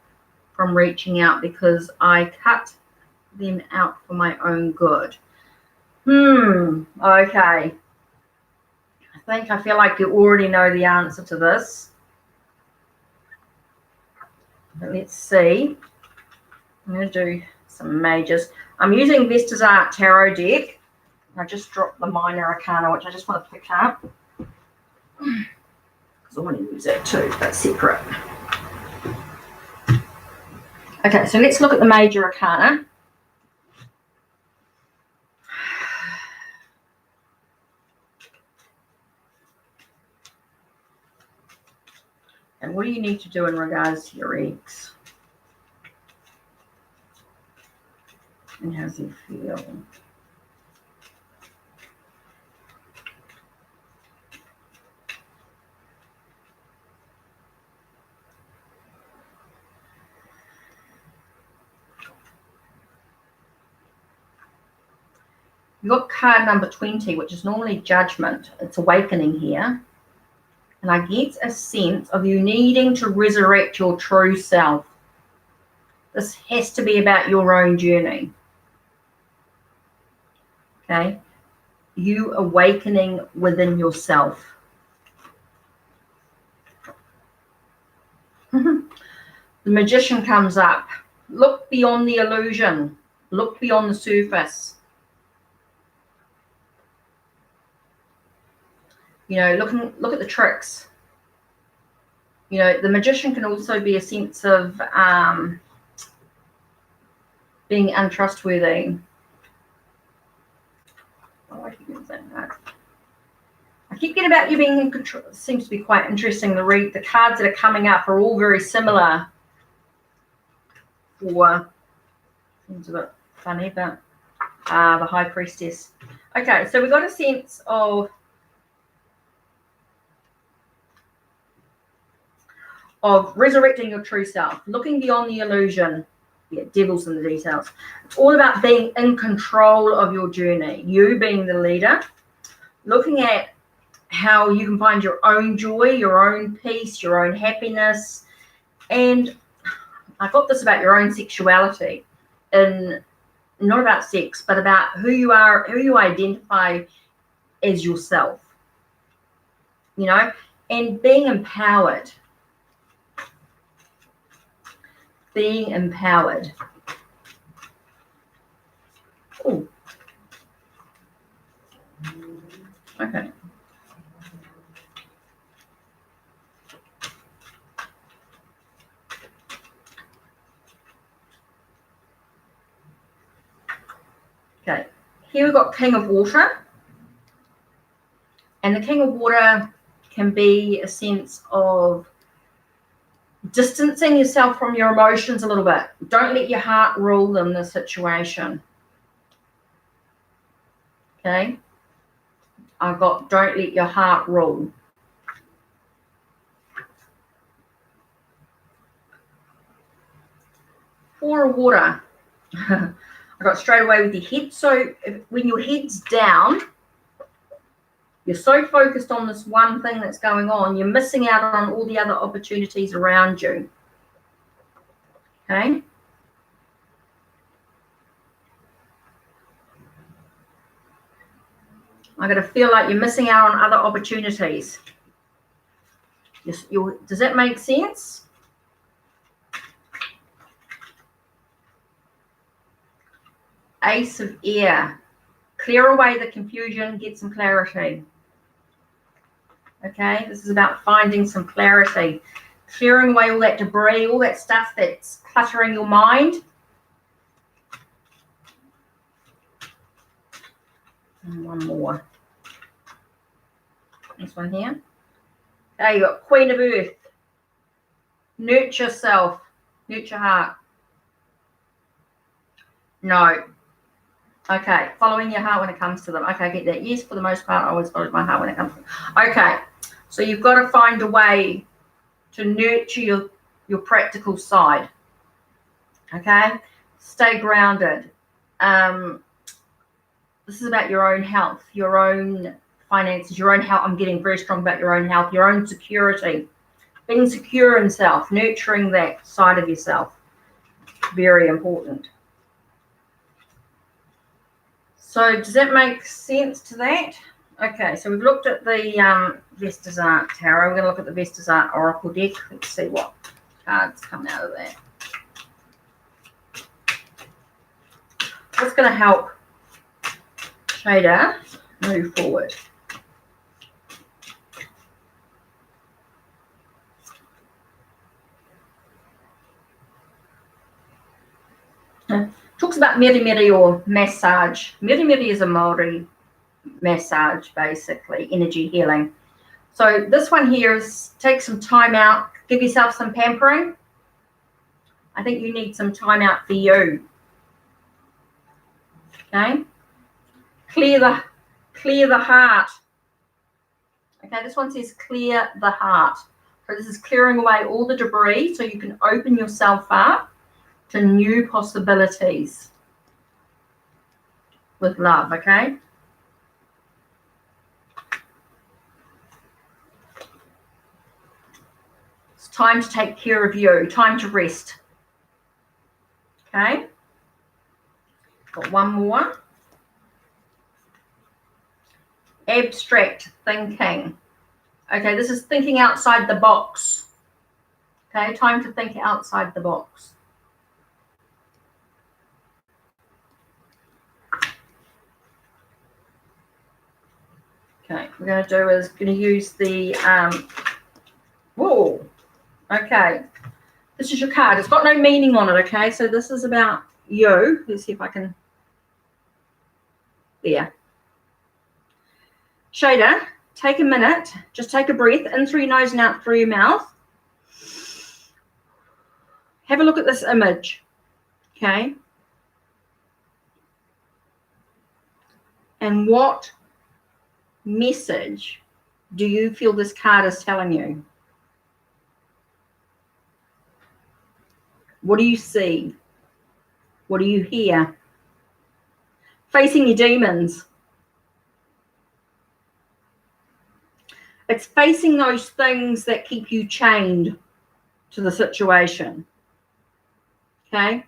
from reaching out because I cut them out for my own good. Okay. I feel like you already know the answer to this. But let's see. I'm going to do some majors. I'm using Vesta's Art Tarot deck. I just dropped the Minor Arcana, which I just want to pick up. Because I want to use that too, but separate. Okay, so let's look at the Major Arcana. And what do you need to do in regards to your ex? And how does he feel? You've got card number 20, which is normally judgment. It's awakening here. And I get a sense of you needing to resurrect your true self. This has to be about your own journey. Okay? You awakening within yourself. The Magician comes up. Look beyond the illusion. Look beyond the surface. You know, look at the tricks. You know, the Magician can also be a sense of being untrustworthy. Oh, I keep getting that. I keep getting about you being in control. It seems to be quite interesting. The cards that are coming up are all very similar. Seems a bit funny, but the High Priestess. Okay, so we got a sense of resurrecting your true self, looking beyond the illusion. Yeah, devil's in the details. It's all about being in control of your journey, you being the leader, looking at how you can find your own joy, your own peace, your own happiness. And I got this about your own sexuality, and not about sex, but about who you are, who you identify as yourself, you know, and being empowered. Being empowered. Oh. Okay. Okay. Here we've got King of Water. And the King of Water can be a sense of distancing yourself from your emotions a little bit. Don't let your heart rule in this situation. Okay? I've got don't let your heart rule. Four of Water. I got straight away with your head. So when your head's down, you're so focused on this one thing that's going on, you're missing out on all the other opportunities around you. Okay? I'm going to feel like you're missing out on other opportunities. Does that make sense? Ace of Air. Clear away the confusion, get some clarity. Okay, this is about finding some clarity, clearing away all that debris, all that stuff that's cluttering your mind. And one more. This one here. Okay, you got Queen of Earth. Nurture self, nurture heart. No. Okay, following your heart when it comes to them. Okay, I get that. Yes, for the most part, I always follow my heart when it comes to them. Okay, so you've got to find a way to nurture your practical side. Okay, stay grounded. This is about your own health, your own finances, your own health. I'm getting very strong about your own health, your own security, being secure in self, nurturing that side of yourself. Very important. So does that make sense to that? Okay, so we've looked at the Vestas Art Tarot. We're going to look at the Vestas Art Oracle deck. Let's see what cards come out of that. What's going to help Shader move forward? Talks about meri meri or massage. Meri meri is a Maori massage, basically, energy healing. So this one here is take some time out, give yourself some pampering. I think you need some time out for you. Okay, clear the heart. Okay, this one says clear the heart. So this is clearing away all the debris so you can open yourself up to new possibilities with love. Okay. It's time to take care of you, time to rest. Okay. Got one more. Abstract thinking. Okay, this is thinking outside the box. Okay, time to think outside the box. Okay, we're going to do is going to use the whoa. Okay, this is your card. It's got no meaning on it. Okay, so this is about you. Let's see if I can. There. Shader, take a minute. Just take a breath in through your nose and out through your mouth. Have a look at this image. Okay. And what message do you feel this card is telling you? What do you see? What do you hear? Facing your demons. It's facing those things that keep you chained to the situation. Okay?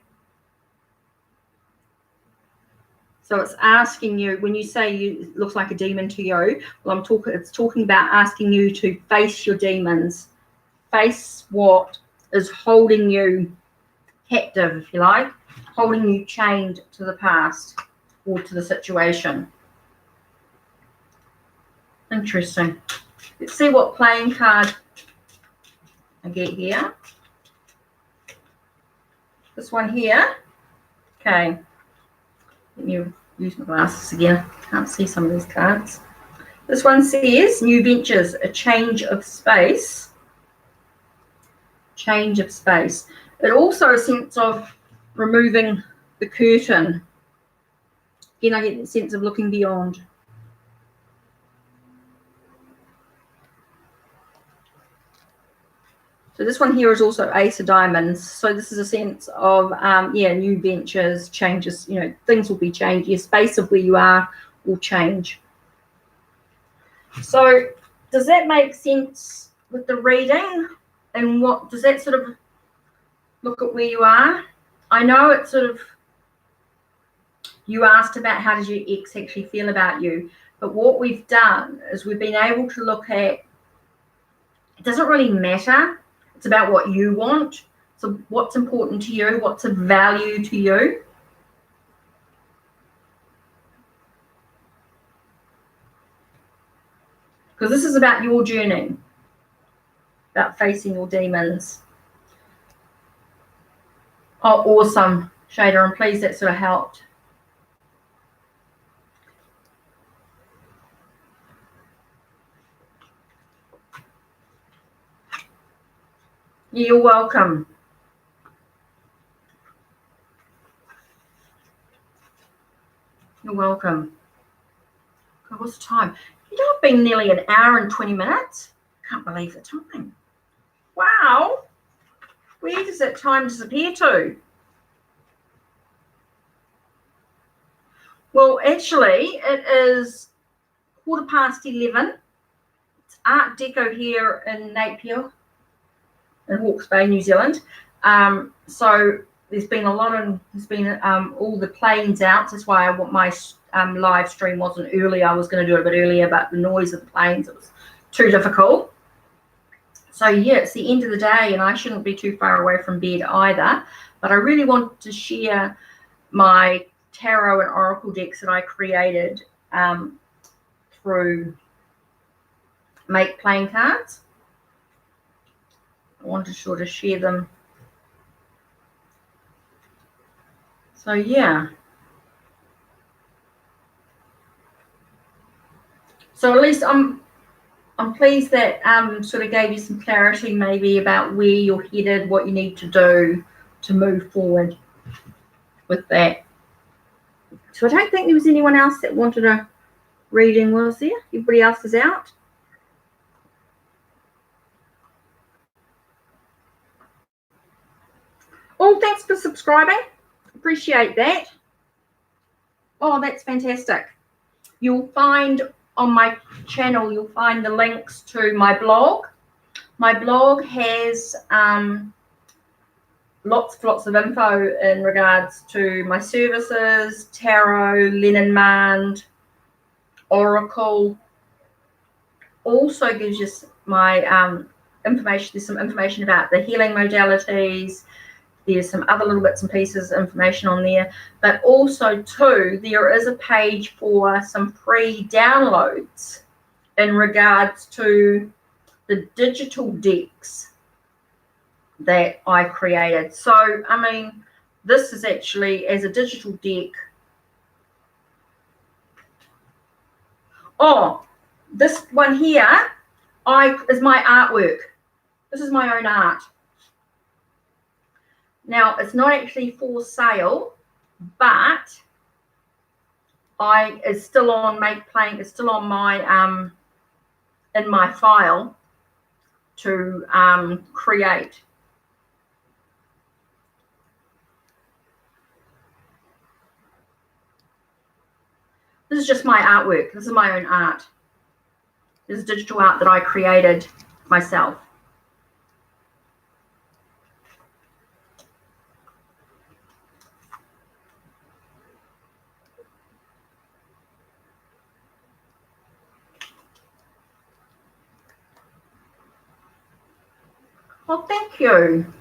So it's asking you, when you say it looks like a demon to you, well, it's talking about asking you to face your demons. Face what is holding you captive, if you like, holding you chained to the past or to the situation. Interesting. Let's see what playing card I get here. This one here. Okay. Let me use my glasses again. Can't see some of these cards. This one says new ventures, a change of space. Change of space. It also a sense of removing the curtain. Again, I get the sense of looking beyond. So this one here is also Ace of Diamonds. So this is a sense of, new ventures, changes, things will be changed. Your space of where you are will change. So does that make sense with the reading? And what does that sort of look at where you are? I know it's sort of, you asked about how does your ex actually feel about you. But what we've done is we've been able to look at, it doesn't really matter. It's about what you want. So what's important to you? What's of value to you? Because this is about your journey, about facing your demons. Oh, awesome, Shader. I'm pleased that sort of helped. You're welcome. You're welcome. God, what's the time? You know, it's been nearly an hour and 20 minutes. Can't believe the time. Wow. Where does that time disappear to? Well, actually, it is 11:15. It's Art Deco here in Napier, in Hawke's Bay, New Zealand. So there's been all the planes out. That's why my live stream wasn't early. I was going to do it a bit earlier, but the noise of the planes, it was too difficult. So yeah, it's the end of the day, and I shouldn't be too far away from bed either. But I really want to share my tarot and oracle decks that I created through Make Playing Cards. I want to sort of share them. So yeah. So at least I'm pleased that sort of gave you some clarity maybe about where you're headed, what you need to do to move forward with that. So I don't think there was anyone else that wanted a reading, was there? Everybody else is out. Oh, thanks for subscribing. Appreciate that. Oh, that's fantastic. You'll find on my channel, you'll find the links to my blog. My blog has lots of info in regards to my services, tarot, Lenormand, oracle. Also gives you my information. There's some information about the healing modalities. There's some other little bits and pieces of information on there. But also, too, there is a page for some free downloads in regards to the digital decks that I created. So, I mean, this is actually as a digital deck. Oh, this one here is my artwork. This is my own art. Now, it's not actually for sale, but it's still on it's still on my in my file to create. This is just my artwork. This is my own art. This is digital art that I created myself. Oh, thank you.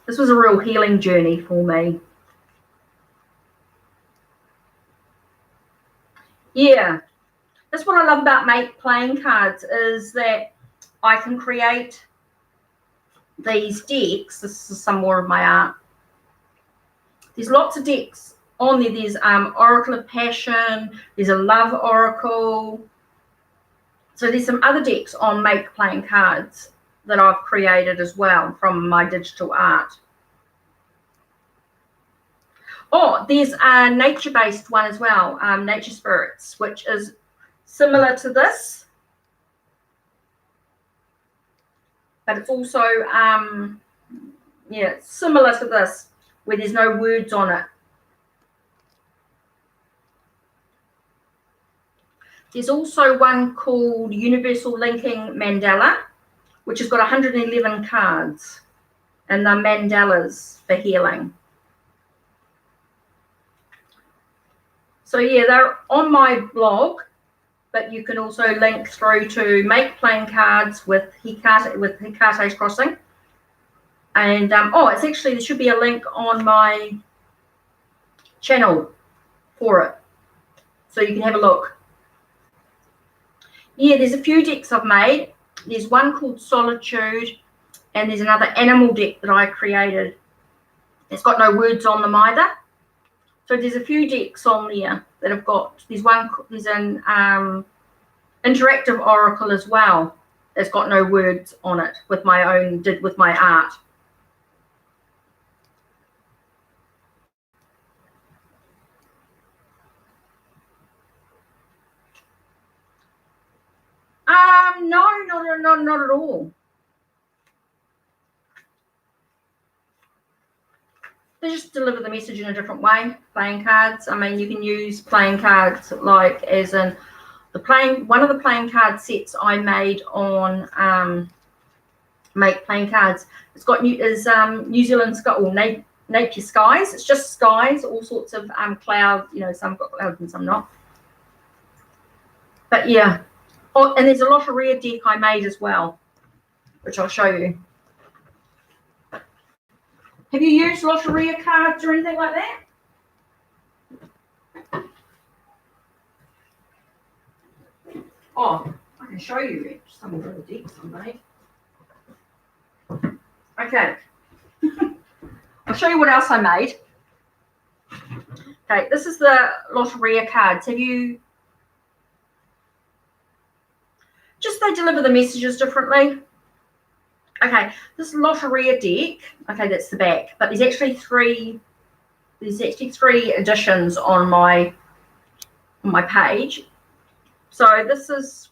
This was a real healing journey for me. Yeah. That's what I love about Make Playing Cards, is that I can create these decks. This is some more of my art. There's lots of decks on there. There's Oracle of Passion. There's a Love Oracle. So there's some other decks on Make Playing Cards that I've created as well from my digital art. Oh, there's a nature-based one as well, Nature Spirits, which is similar to this. But it's also, yeah, similar to this, where there's no words on it. There's also one called Universal Linking Mandala, which has got 111 cards, and they're mandalas for healing. So yeah, they're on my blog, but you can also link through to Make Playing Cards with HeKate's Crossing. And it's actually, there should be a link on my channel for it, so you can have a look. Yeah, there's a few decks I've made. There's one called Solitude, and there's another animal deck that I created. It's got no words on them either. So there's a few decks on there that have got, there's an interactive oracle as well that's got no words on it, with my art. No, not at all. They just deliver the message in a different way. Playing cards. I mean, you can use playing cards like as in one of the playing card sets I made on Make Playing Cards. It's got New Zealand sky or nature skies. It's just skies, all sorts of clouds. You know, some got clouds and some not. But yeah. Oh, and there's a Lotteria deck I made as well, which I'll show you. Have you used Lotteria cards or anything like that? Oh, I can show you some of the decks I made. Okay. I'll show you what else I made. Okay, this is the Lotteria cards. Have you... Just they deliver the messages differently. Okay, this Lotteria deck, okay, that's the back, but there's actually three editions on my page. So this is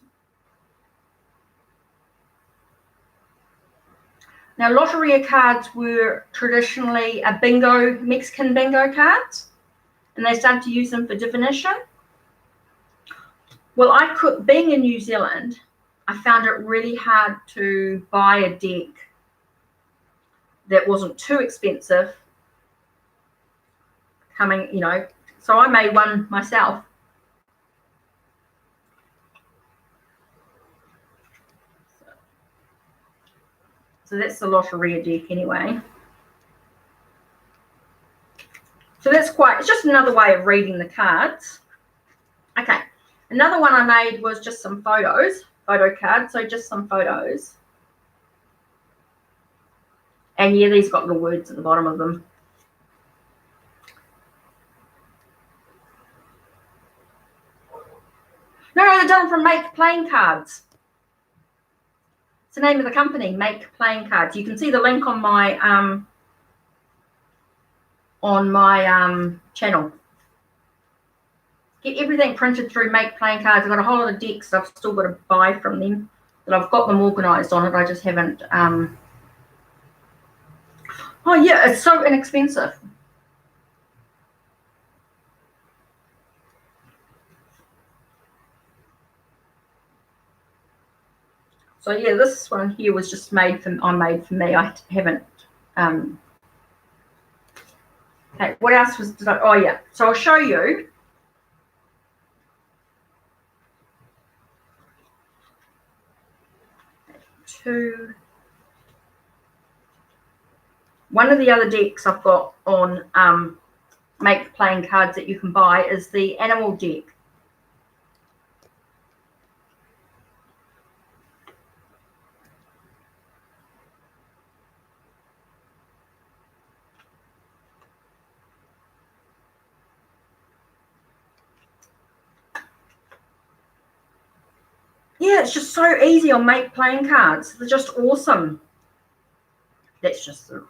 now Lotteria cards were traditionally a Mexican bingo cards, and they started to use them for divination. Well, being in New Zealand, I found it really hard to buy a deck that wasn't too expensive so I made one myself. So that's the Lotteria deck anyway. So it's just another way of reading the cards. Okay, another one I made was just some photo cards, so just some photos. And yeah, these got little words at the bottom of them. No, they're done from Make Playing Cards. It's the name of the company, Make Playing Cards. You can see the link on my channel. Get everything printed through Make Playing Cards. I've got a whole lot of decks that I've still got to buy from them, that I've got them organised on it. I just haven't. Oh yeah, it's so inexpensive. So yeah, this one here was just made for me. I haven't. Okay, what else oh yeah. So I'll show you. One of the other decks I've got on Make Playing Cards that you can buy is the animal deck. Yeah, it's just so easy on Make Playing Cards. They're just awesome. That's just the...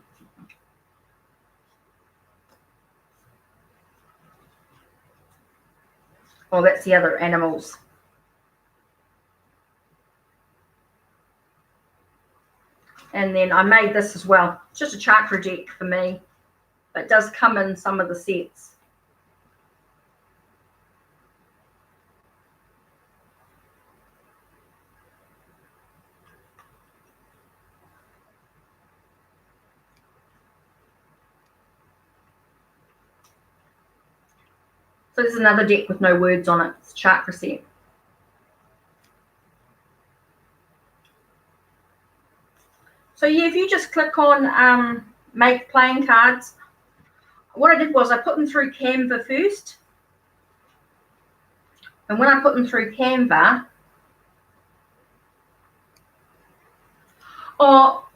Oh, that's the other animals. And then I made this as well. It's just a chakra deck for me. It does come in some of the sets. So this is another deck with no words on it. It's a chakra set. So yeah, if you just click on Make Playing Cards, what I did was I put them through Canva first. And when I put them through Canva,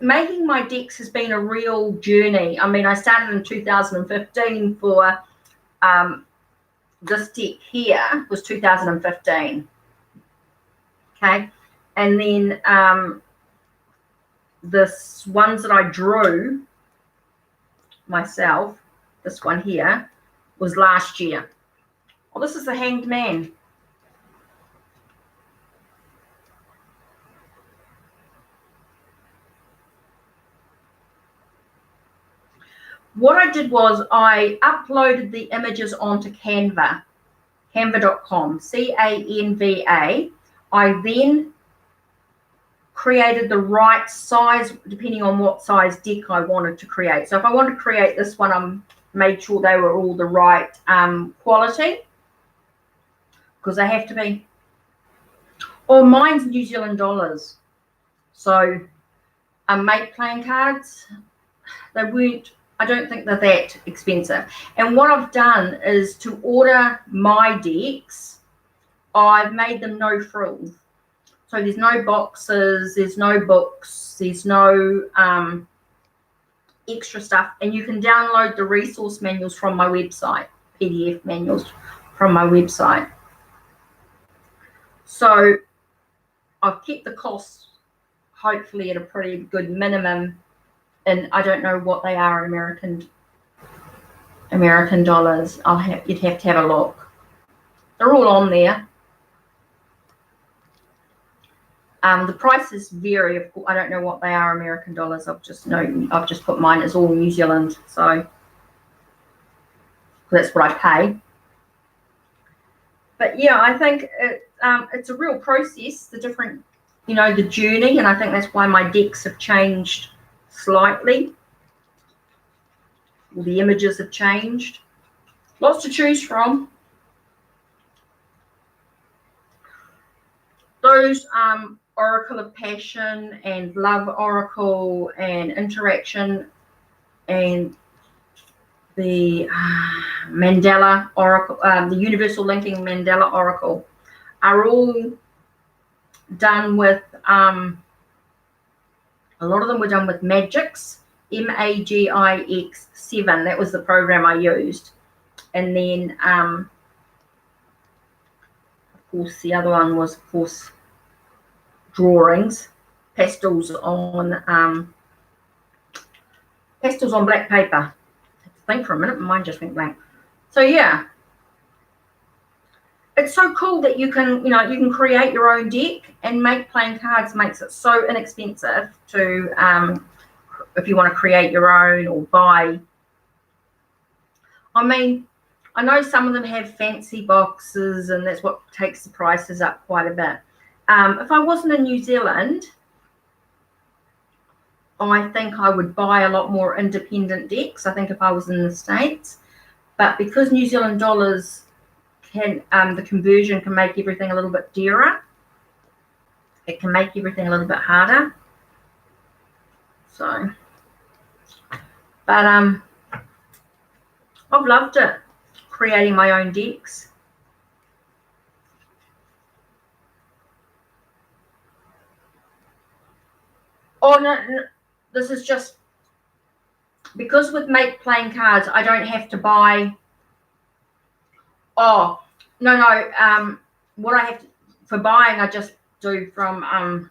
making my decks has been a real journey. I mean, I started in 2015 for this deck here was 2015. Okay. And then this ones that I drew myself, this one here, was last year. Oh, this is the Hanged Man. what I did was I uploaded the images onto Canva, canva.com, Canva. I then created the right size depending on what size deck I wanted to create. So if I wanted to create this one, I made sure they were all the right quality, because they have to be. Oh, mine's New Zealand dollars. So make playing cards, they weren't, I don't think they're that expensive. And what I've done is to order my decks, I've made them no frills. So there's no boxes, there's no books, there's no extra stuff. And you can download the resource manuals from my website, PDF manuals from my website. So I've kept the costs hopefully at a pretty good minimum. And I don't know what they are in American dollars. You'd have to have a look. They're all on there. The prices vary. Of course, I don't know what they are American dollars. I've just put mine as all New Zealand, so that's what I pay. But yeah, I think it's a real process. The different, the journey, and I think that's why my decks have changed slightly. Well, the images have changed. Lots to choose from. Those Oracle of Passion and Love Oracle and Interaction and the Mandela Oracle, the Universal Linking Mandela Oracle are all done with, a lot of them were done with Magix, Magix 7. That was the program I used. And then, of course, the other one was, of course, drawings, pastels on black paper. I have to think for a minute, mine just went blank. So yeah, it's so cool that you can, you can create your own deck, and make playing cards makes it so inexpensive to, if you want to create your own or buy. I mean, I know some of them have fancy boxes, and that's what takes the prices up quite a bit. If I wasn't in New Zealand, I think I would buy a lot more independent decks. I think if I was in the States, but because New Zealand dollars can, the conversion can make everything a little bit dearer. It can make everything a little bit harder. So, but I've loved it, creating my own decks. Oh, no, this is just because with Make Playing Cards, I don't have to buy. Oh, no. What I have to, for buying, I just do from,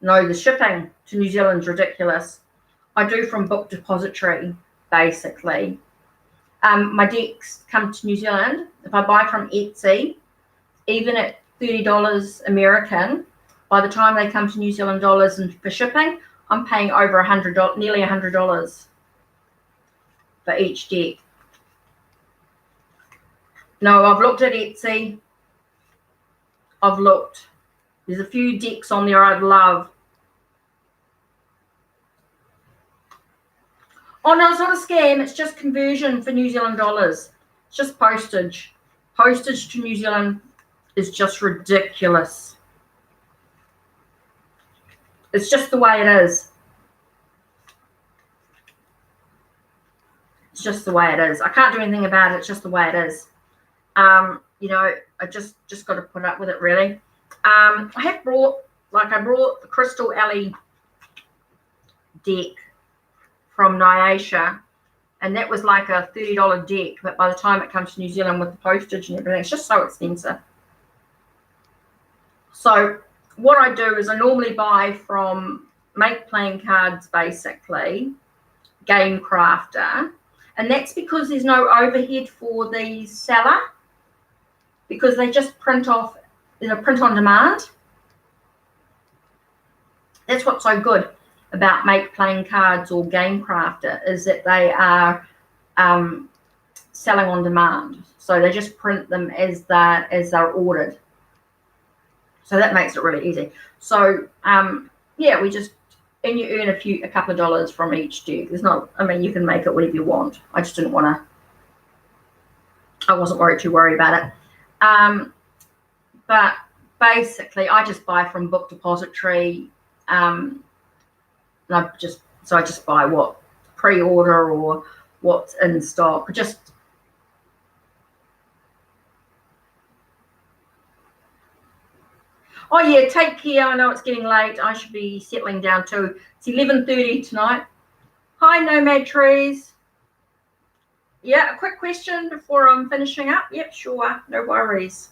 no, the shipping to New Zealand's ridiculous. I do from Book Depository, basically. My decks come to New Zealand. If I buy from Etsy, even at $30 American, by the time they come to New Zealand dollars and for shipping, I'm paying over $100, nearly $100 for each deck. No, I've looked at Etsy. I've looked. There's a few decks on there I'd love. Oh, no, it's not a scam. It's just conversion for New Zealand dollars. It's just postage. Postage to New Zealand is just ridiculous. It's just the way it is. It's just the way it is. I can't do anything about it. It's just the way it is. I just got to put up with it, really. I brought the Crystal Alley deck from Nyasha, and that was like a $30 deck, but by the time it comes to New Zealand with the postage and everything, it's just so expensive. So what I do is I normally buy from Make Playing Cards, basically, Game Crafter, and that's because there's no overhead for the seller, because they just print off, print on demand. That's what's so good. about Make Playing Cards or Game Crafter is that they are selling on demand. So they just print them as they're ordered. So that makes it really easy. So yeah, and you earn a couple of dollars from each deck. There's not, I mean, you can make it whatever you want. I just didn't want to, I wasn't too worried about it. But basically I just buy from Book Depository. And I just buy what pre-order or what's in stock. Oh yeah, take care. I know it's getting late. I should be settling down too. It's 11:30 tonight. Hi, Nomad Trees. Yeah, a quick question before I'm finishing up. Yep, sure. No worries.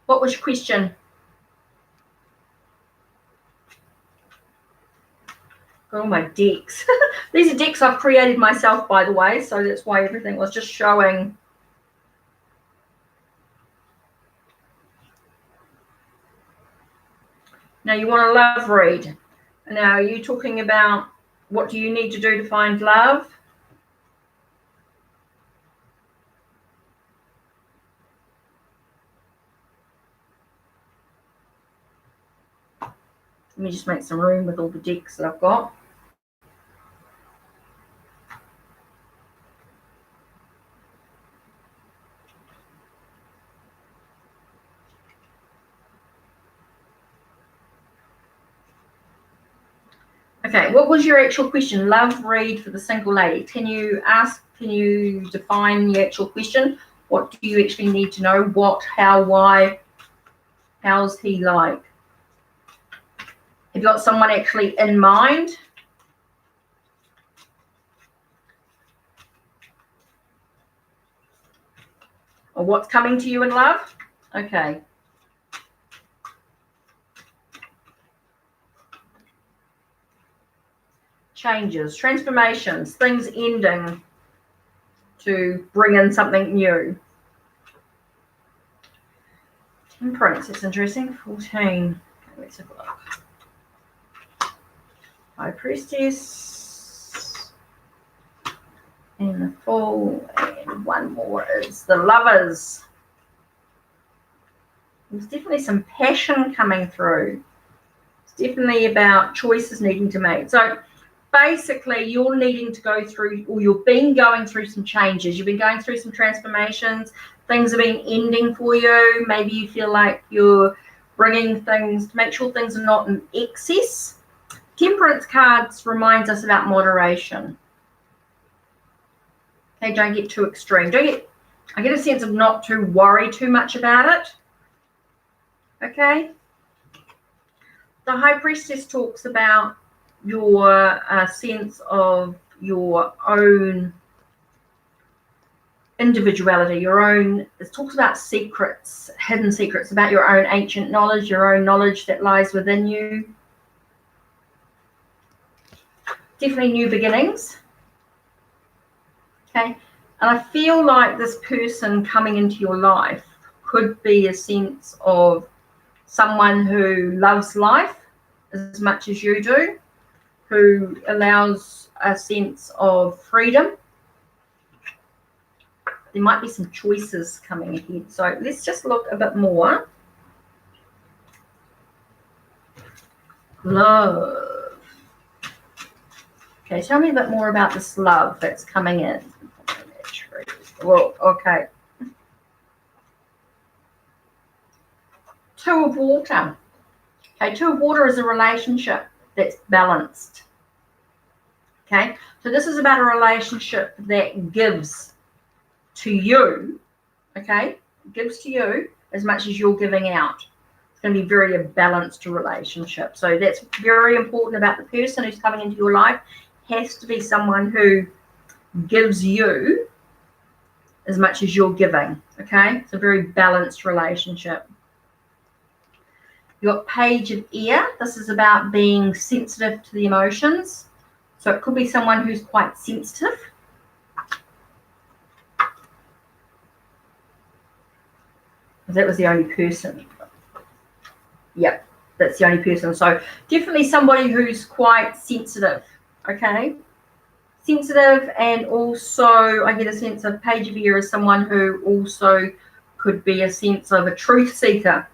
What was your question? Got all my decks. These are decks I've created myself, by the way, so that's why everything was just showing. Now you want a love read. Now are you talking about what do you need to do to find love? Let me just make some room with all the decks that I've got. Okay, what was your actual question? Love read for the single lady. Can you define the actual question? What do you actually need to know? What, how, why? How's he like? Have you got someone actually in mind? Or what's coming to you in love? Okay. Changes, transformations, things ending to bring in something new. Temperance, it's interesting. 14. Okay, let's have a look. High Priestess. And the Fool. And one more is the Lovers. There's definitely some passion coming through. It's definitely about choices needing to make. So basically you're needing to go through, or you've been going through some changes. You've been going through some transformations. Things have been ending for you. Maybe you feel like you're bringing things to make sure things are not in excess. Temperance cards reminds us about moderation. Okay, don't get too extreme. I get a sense of not to worry too much about it. Okay. The High Priestess talks about your sense of your own individuality, it talks about secrets, hidden secrets, about your own ancient knowledge, your own knowledge that lies within you. Definitely new beginnings. Okay. And I feel like this person coming into your life could be a sense of someone who loves life as much as you do, who allows a sense of freedom. There might be some choices coming ahead. So let's just look a bit more. Love. Okay, tell me a bit more about this love that's coming in. Well, okay. Two of Water. Okay, Two of Water is a relationship that's balanced. Okay, so this is about a relationship that gives to you, okay, gives to you as much as you're giving out. It's going to be very a balanced relationship. So that's very important about the person who's coming into your life. Has to be someone who gives you as much as you're giving, okay? It's a very balanced relationship. You've got Page of Air. This is about being sensitive to the emotions. So it could be someone who's quite sensitive. That was the only person. Yep, that's the only person. So definitely somebody who's quite sensitive, okay? Sensitive, and also I get a sense of Page of Air as someone who also could be a sense of a truth seeker.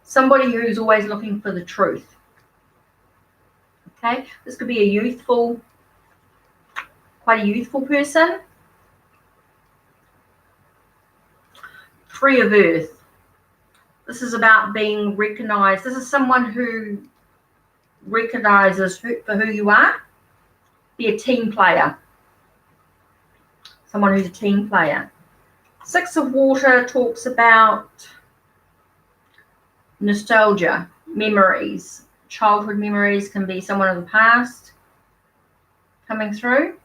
Somebody who's always looking for the truth. Okay, this could be quite a youthful person. Tree of Earth. This is about being recognized. This is someone who recognizes for who you are. Be a team player. Someone who's a team player. Six of Water talks about nostalgia, memories. Childhood memories can be someone of the past coming through.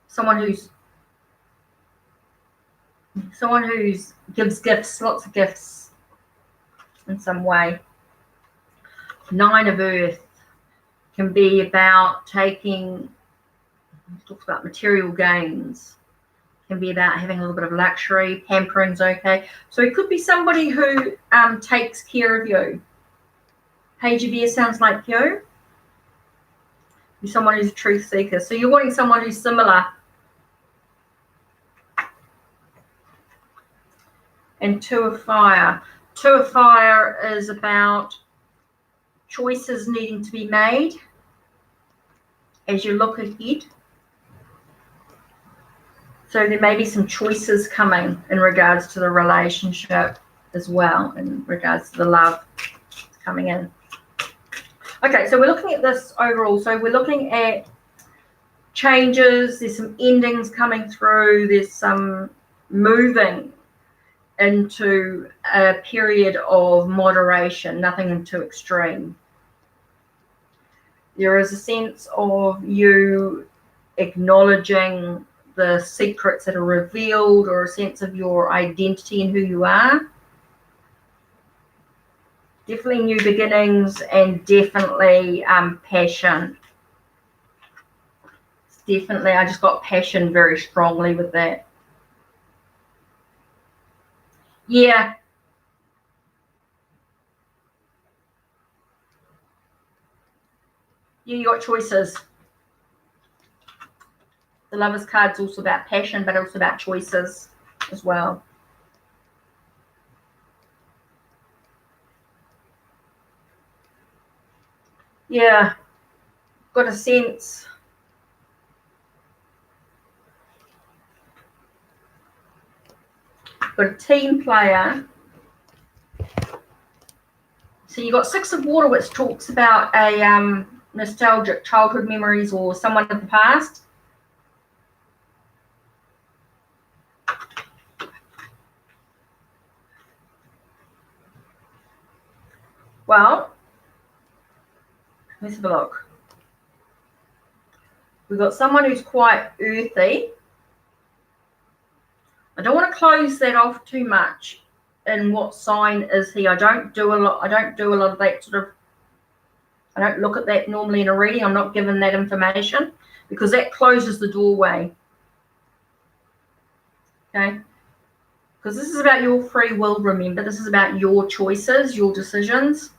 Someone who's gives gifts, lots of gifts in some way. Nine of Earth can be about talks about material gains. Can be about having a little bit of luxury, pampering's okay. So it could be somebody who takes care of you. Page of Air sounds like you. You're someone who's a truth seeker. So you're wanting someone who's similar. And Two of Fire. Two of Fire is about choices needing to be made as you look ahead. So there may be some choices coming in regards to the relationship as well, in regards to the love coming in. Okay, so we're looking at this overall. So we're looking at changes. There's some endings coming through. There's some moving into a period of moderation, nothing too extreme. There is a sense of you acknowledging the secrets that are revealed, or a sense of your identity and who you are. Definitely new beginnings, and definitely passion. Definitely, I just got passion very strongly with that. Yeah. You got choices. The Lover's card's also about passion, but also about choices as well. Yeah. Got a sense. Got a team player. So you got Six of Water, which talks about a nostalgic childhood memories or someone of the past. Well, let's have a look. We've got someone who's quite earthy. I don't want to close that off too much. And what sign is he? I don't do a lot of that sort of. I don't look at that normally in a reading. I'm not given that information because that closes the doorway. Okay? Because this is about your free will, remember. This is about your choices, your decisions.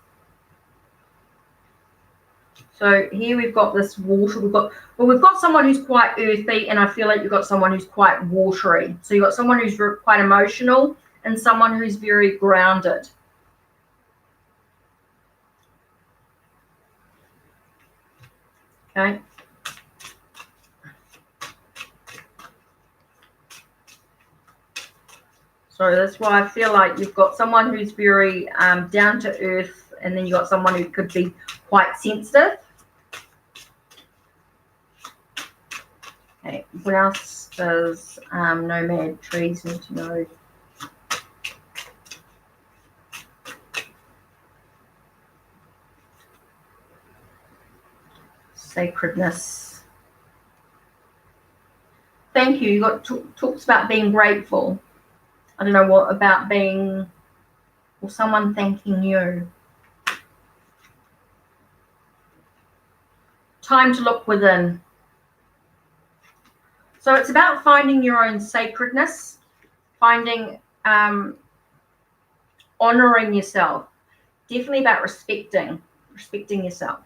So here we've got this water. We've got someone who's quite earthy, and I feel like you've got someone who's quite watery. So you've got someone who's quite emotional and someone who's very grounded. Okay. So that's why I feel like you've got someone who's very down to earth, and then you've got someone who could be quite sensitive. Okay, what else does Nomad Trees need to know? Sacredness. Thank you. You got talks about being grateful. I don't know what about being, or someone thanking you. Time to look within. So it's about finding your own sacredness, finding, honoring yourself. Definitely about respecting yourself.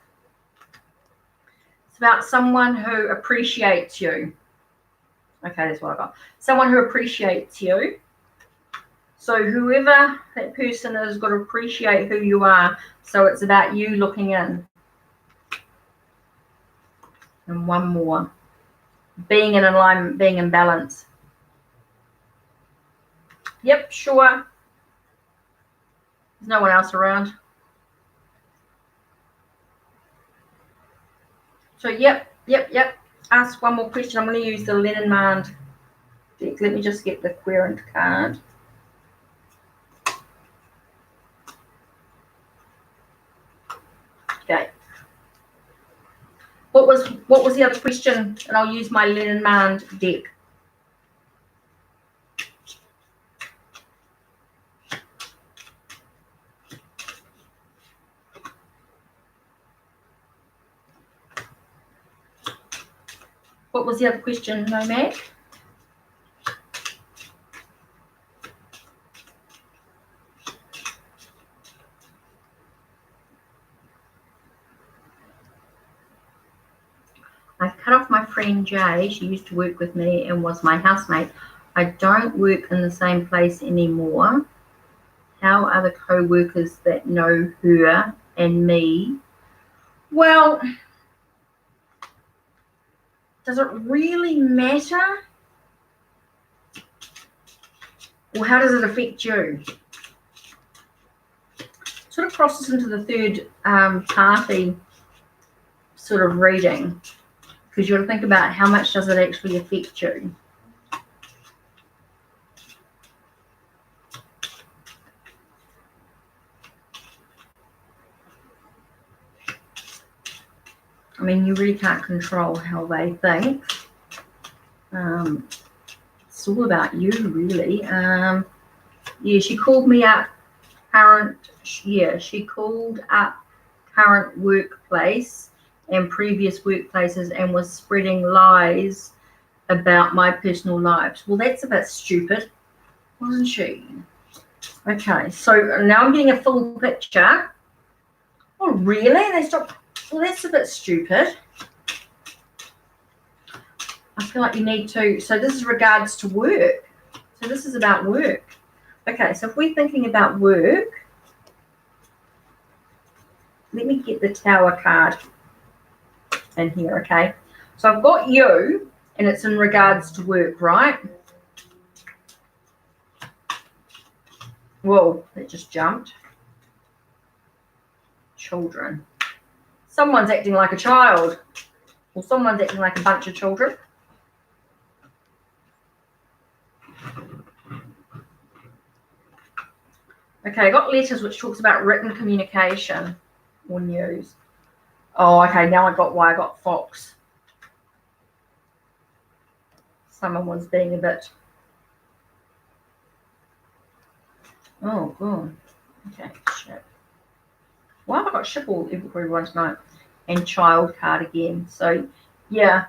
It's about someone who appreciates you. Okay, that's what I got. Someone who appreciates you. So whoever that person is got to appreciate who you are. So it's about you looking in. And one more. Being in alignment, being in balance. Yep, sure. There's no one else around. So yep. Ask one more question. I'm going to use the Lenormand deck. Let me just get the Querent card. Okay. What was the other question? And I'll use my Lenormand deck. What was the other question, Nomad? I cut off my friend Jay. She used to work with me and was my housemate. I don't work in the same place anymore. How are the co-workers that know her and me? Well, does it really matter? Or how does it affect you? Sort of crosses into the third party sort of reading, because you got to think about how much does it actually affect you. I mean, you really can't control how they think. It's all about you, really. Yeah, she called me up she called up current workplace and previous workplaces and was spreading lies about my personal lives. Well, that's a bit stupid, wasn't she? Okay, so now I'm getting a full picture. Oh, really? They stopped. Well, that's a bit stupid. I feel like you need to. So this is regards to work. So this is about work. Okay, so if we're thinking about work, let me get the Tower card in here, okay? So I've got you, and it's in regards to work, right? Whoa, it just jumped. Children. Someone's acting like a child, or someone's acting like a bunch of children. Okay, I got letters which talks about written communication or news. Oh, okay, now I got why I got Fox. Someone was being a bit. Oh, God. Okay, shit. Why have I got ship all everyone tonight? And child card again. So, yeah.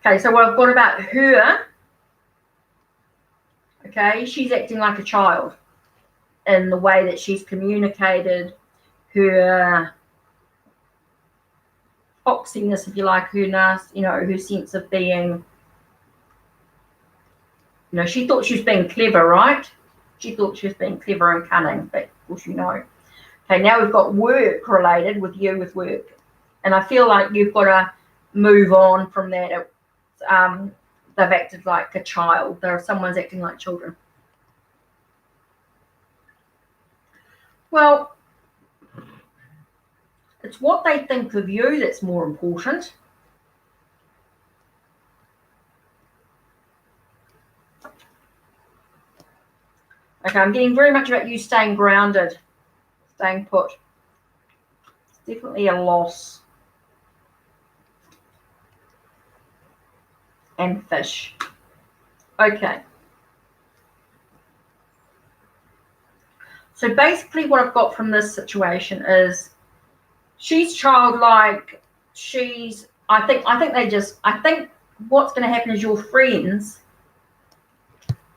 Okay, so what I've got about her, okay, she's acting like a child in the way that she's communicated her foxiness, if you like, her nasty, her sense of being, she thought she was being clever, right? She thought she was being clever and cunning, but of course Okay, now we've got work related with you with work. And I feel like you've got to move on from that. They've acted like a child. Someone's acting like children. Well, it's what they think of you that's more important. Okay, I'm getting very much about you staying grounded, staying put. It's definitely a loss. And fish. Okay. So basically what I've got from this situation is she's childlike. I think what's going to happen is your friends,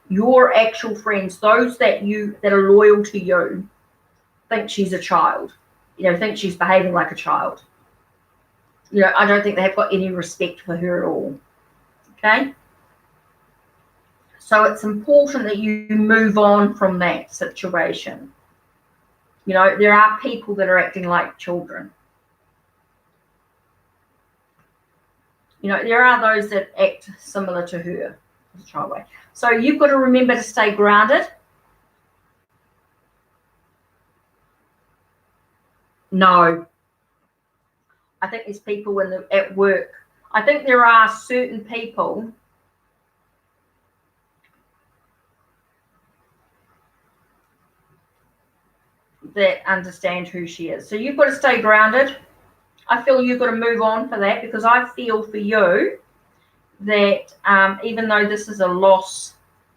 your actual friends, those that are loyal to you, think she's a child. Think she's behaving like a child. I don't think they have got any respect for her at all. Okay? So it's important that you move on from that situation. There are people that are acting like children. There are those that act similar to her. Let's try away. So you've got to remember to stay grounded. No. I think there's people at work. I think there are certain people that understand who she is. So you've got to stay grounded. I feel you've got to move on for that, because I feel for you that even though this is a loss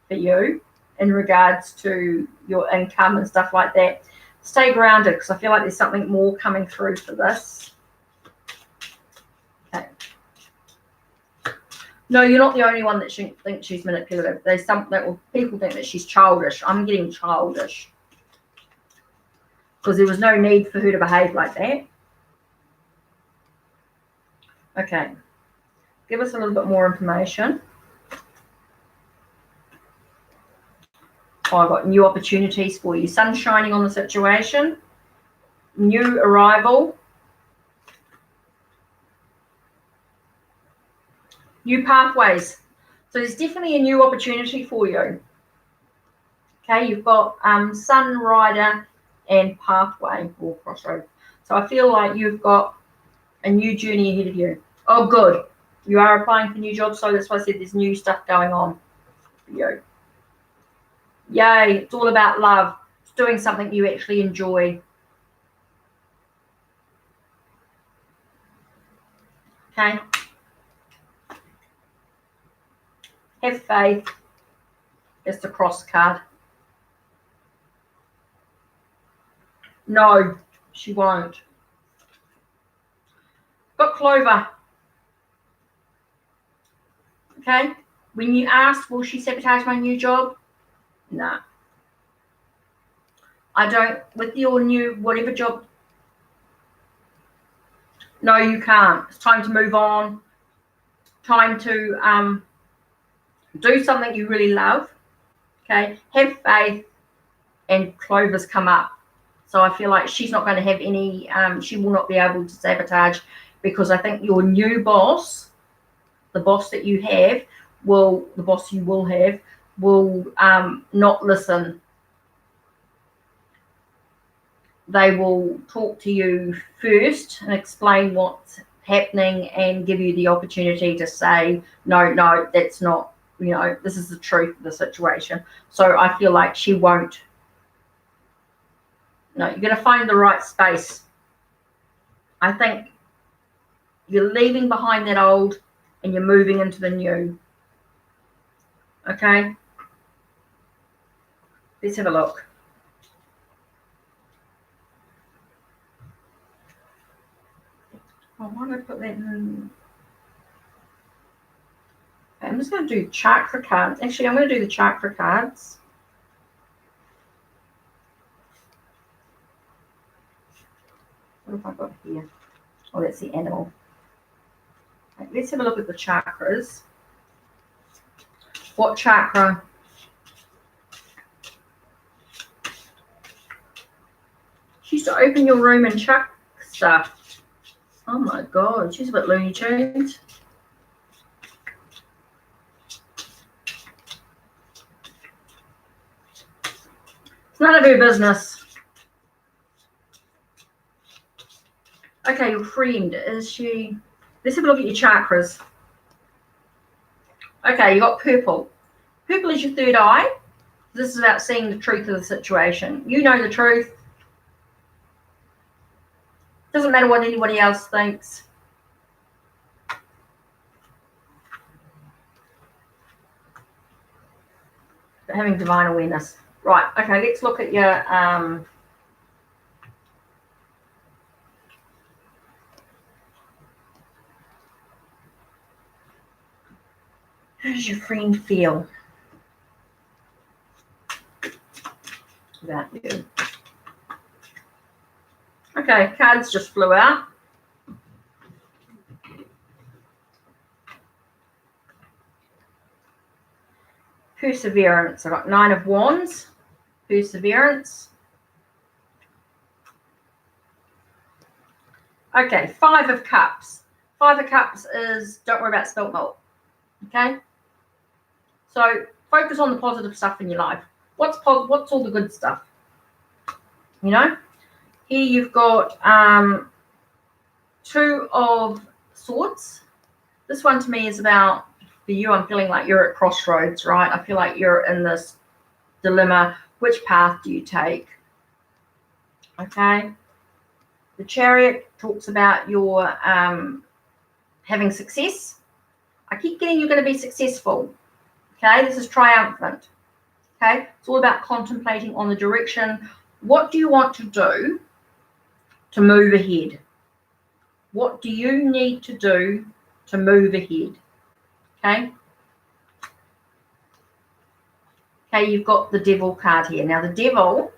for you in regards to your income and stuff like that, stay grounded, because I feel like there's something more coming through for this. Okay. No, you're not the only one that thinks she's manipulative. There's people think that she's childish. I'm getting childish, because there was no need for her to behave like that. Okay. Give us a little bit more information. Oh, I've got new opportunities for you. Sun shining on the situation. New arrival. New pathways. So there's definitely a new opportunity for you. Okay, you've got Sun, Rider, and Pathway or Crossroad. So I feel like you've got a new journey ahead of you. Oh, good. You are applying for new jobs, so that's why I said there's new stuff going on for you. Yay, it's all about love. It's doing something you actually enjoy. Okay. Have faith. It's the cross card. No, she won't. Got Clover. Okay. When you ask, will she sabotage my new job? No. I don't. With your new whatever job. No, you can't. It's time to move on. Time to do something you really love. Okay. Have faith. And Clover's come up. So I feel like she's not going to have any, she will not be able to sabotage, because I think your new boss, the boss that you have, the boss you will have, will not listen. They will talk to you first and explain what's happening and give you the opportunity to say, no, that's not, this is the truth of the situation. So I feel like she won't. No, you're going to find the right space. I think you're leaving behind that old and you're moving into the new. Okay? Let's have a look. Oh, why did I put that in? Okay, I'm just going to do chakra cards. Actually, I'm going to do the chakra cards. What have I got here? Oh, that's the animal. Okay, let's have a look at the chakras. What chakra? She used to open your room and chuck stuff. Oh my God, she's a bit Looney Tunes. It's none of her business. Okay, your friend, is she? Let's have a look at your chakras. Okay, you got purple. Purple is your third eye. This is about seeing the truth of the situation. You know the truth. Doesn't matter what anybody else thinks. But having divine awareness. Right, okay, let's look at your How does your friend feel about you? Okay, cards just flew out. Perseverance. I got 9 of Wands. Perseverance. Okay, 5 of Cups. 5 of Cups is don't worry about spilt milk. Okay? So focus on the positive stuff in your life. What's all the good stuff? You know? Here you've got 2 of Swords. This one to me is about, for you, I'm feeling like you're at crossroads, right? I feel like you're in this dilemma. Which path do you take? Okay? The Chariot talks about your having success. I keep getting you're going to be successful. Okay? This is triumphant. Okay? It's all about contemplating on the direction. What do you want to do to move ahead? What do you need to do to move ahead? Okay? Okay, you've got the Devil card here. Now, the Devil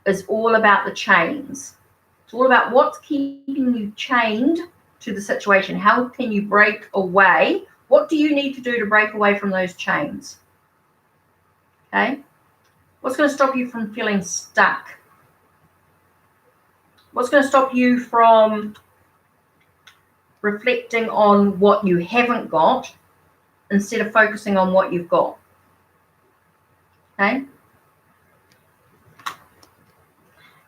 is all about the chains. It's all about what's keeping you chained to the situation. How can you break away? What do you need to do to break away from those chains? Okay? What's going to stop you from feeling stuck? What's going to stop you from reflecting on what you haven't got instead of focusing on what you've got? Okay?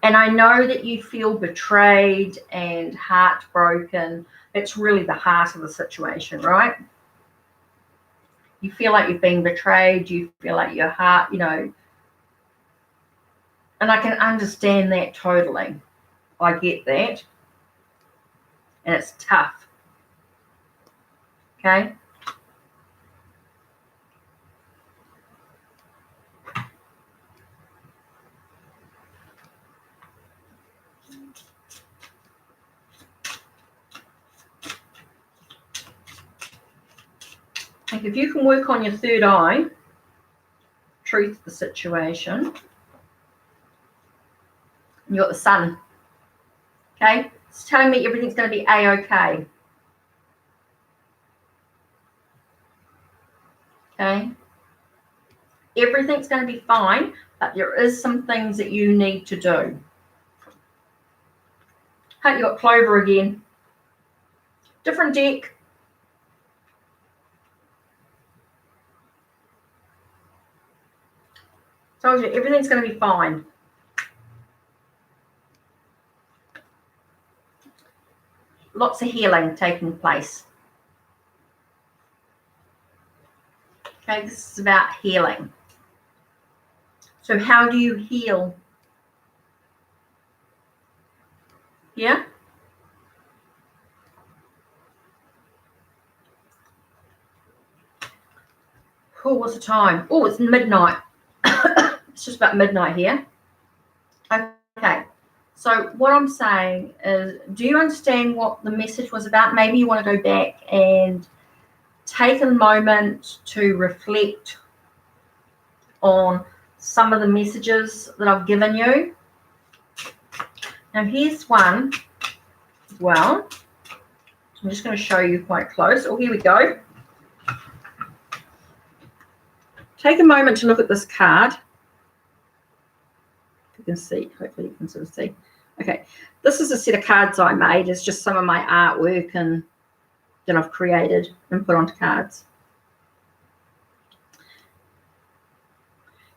And I know that you feel betrayed and heartbroken. It's really the heart of the situation, right? You feel like you've been betrayed. You feel like your heart, you know. And I can understand that totally. I get that. And it's tough. Okay? Like if you can work on your third eye, truth the situation. You got the Sun. Okay? It's telling me everything's going to be A-okay. Okay? Everything's going to be fine, but there is some things that you need to do. Okay, you got Clover again. Different deck. Told you, everything's going to be fine. Lots of healing taking place. Okay, this is about healing. So how do you heal? Yeah? Oh, what's the time? Oh, it's midnight. It's just about midnight here. Okay. So what I'm saying is, do you understand what the message was about? Maybe you want to go back and take a moment to reflect on some of the messages that I've given you. Now here's one as well. I'm just going to show you quite close. Oh, here we go. Take a moment to look at this card. You can see, hopefully you can sort of see. Okay, this is a set of cards I made. It's just some of my artwork and that I've created and put onto cards.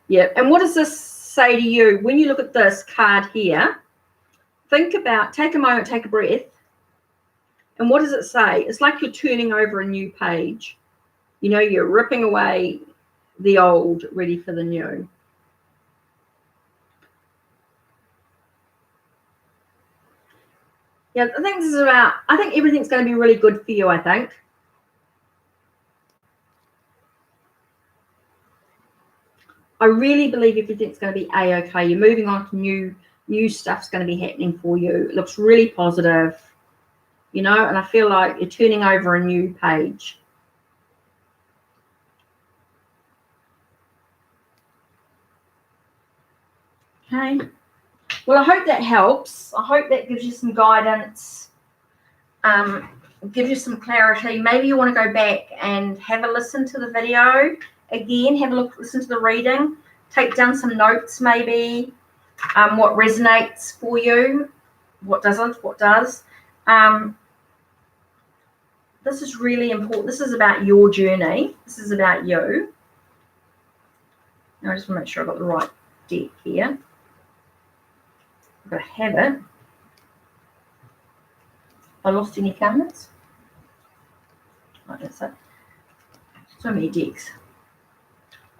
Yeah, and what does this say to you? When you look at this card here, think about, take a moment, take a breath. And what does it say? It's like you're turning over a new page. You know, you're ripping away the old, ready for the new. Yeah, I think this is about, I think everything's going to be really good for you, I think. I really believe everything's going to be A-okay. You're moving on to new stuff's going to be happening for you. It looks really positive, you know, and I feel like you're turning over a new page. Okay. Well, I hope that helps. I hope that gives you some guidance, gives you some clarity. Maybe you want to go back and have a listen to the video again, have a look, listen to the reading, take down some notes maybe, what resonates for you, what doesn't, what does. This is really important. This is about your journey. This is about you. Now, I just want to make sure I've got the right deck here. I've got to have it. I lost any comments? Oh, that's it. So many decks.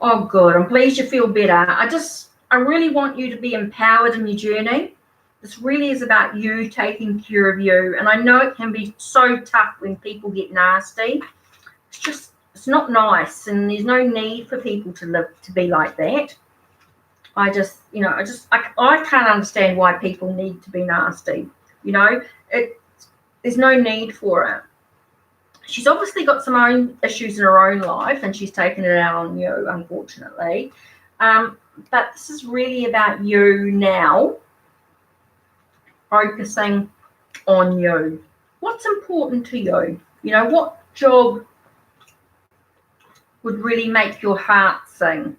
Oh, good. I'm pleased you feel better. I really want you to be empowered in your journey. This really is about you taking care of you. And I know it can be so tough when people get nasty. It's not nice. And there's no need for people to be like that. I can't understand why people need to be nasty. There's no need for it. She's obviously got some own issues in her own life, and she's taken it out on you, unfortunately. But this is really about you now, focusing on you. What's important to you? What job would really make your heart sing?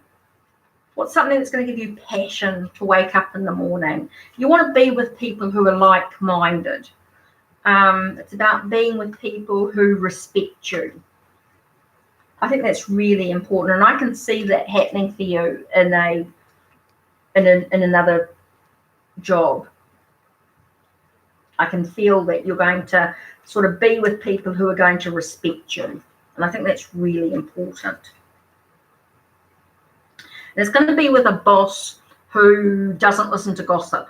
What's something that's going to give you passion to wake up in the morning? You want to be with people who are like-minded. It's about being with people who respect you. I think that's really important, and I can see that happening for you in another job. I can feel that you're going to sort of be with people who are going to respect you, and I think that's really important. And it's going to be with a boss who doesn't listen to gossip,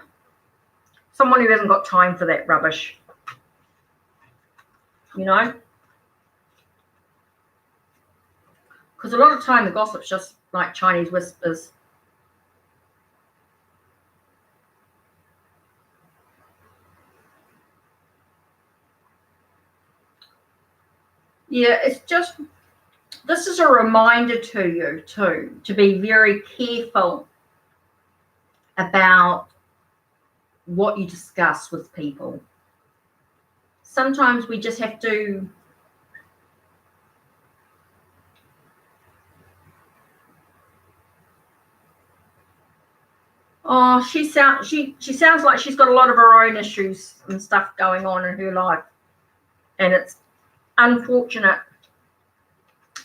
someone who hasn't got time for that rubbish. Because a lot of time the gossip's just like Chinese whispers. Yeah, this is a reminder to you too, to be very careful about what you discuss with people. Sometimes we just have to she sounds like she's got a lot of her own issues and stuff going on in her life, and it's unfortunate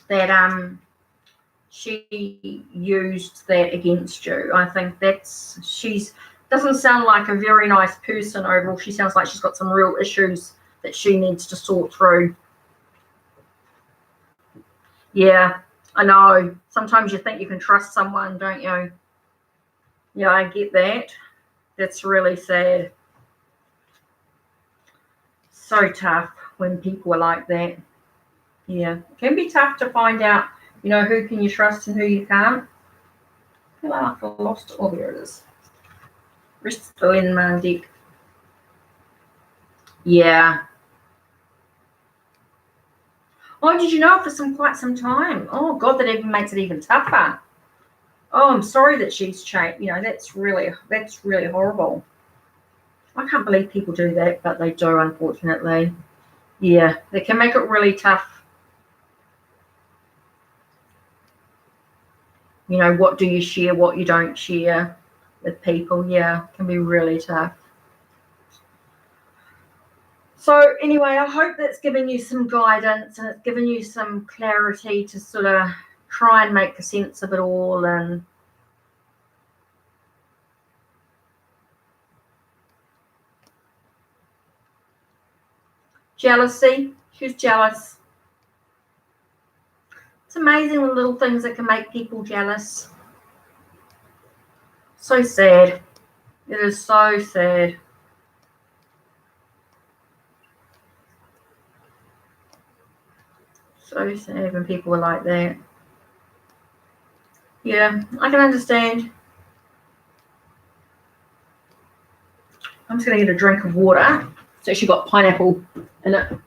that she used that against you. I think doesn't sound like a very nice person overall. She sounds like she's got some real issues that she needs to sort through. Yeah, I know. Sometimes you think you can trust someone, don't you? Yeah, I get that. That's really sad. So tough when people are like that. Yeah, it can be tough to find out, who can you trust and who you can't. I feel like I've lost it. Oh, there it is. Restful in my deck. Yeah. Oh, did you know for quite some time? Oh, God, that even makes it even tougher. Oh, I'm sorry that she's changed. That's really horrible. I can't believe people do that, but they do, unfortunately. Yeah, they can make it really tough. What do you share, what you don't share with people? Yeah, it can be really tough. So anyway, I hope that's given you some guidance and it's given you some clarity to sort of try and make sense of it all. And jealousy, she's jealous. It's amazing the little things that can make people jealous. So sad. It is so sad. So sad when people are like that. Yeah, I can understand. I'm just going to get a drink of water. It's actually got pineapple in it.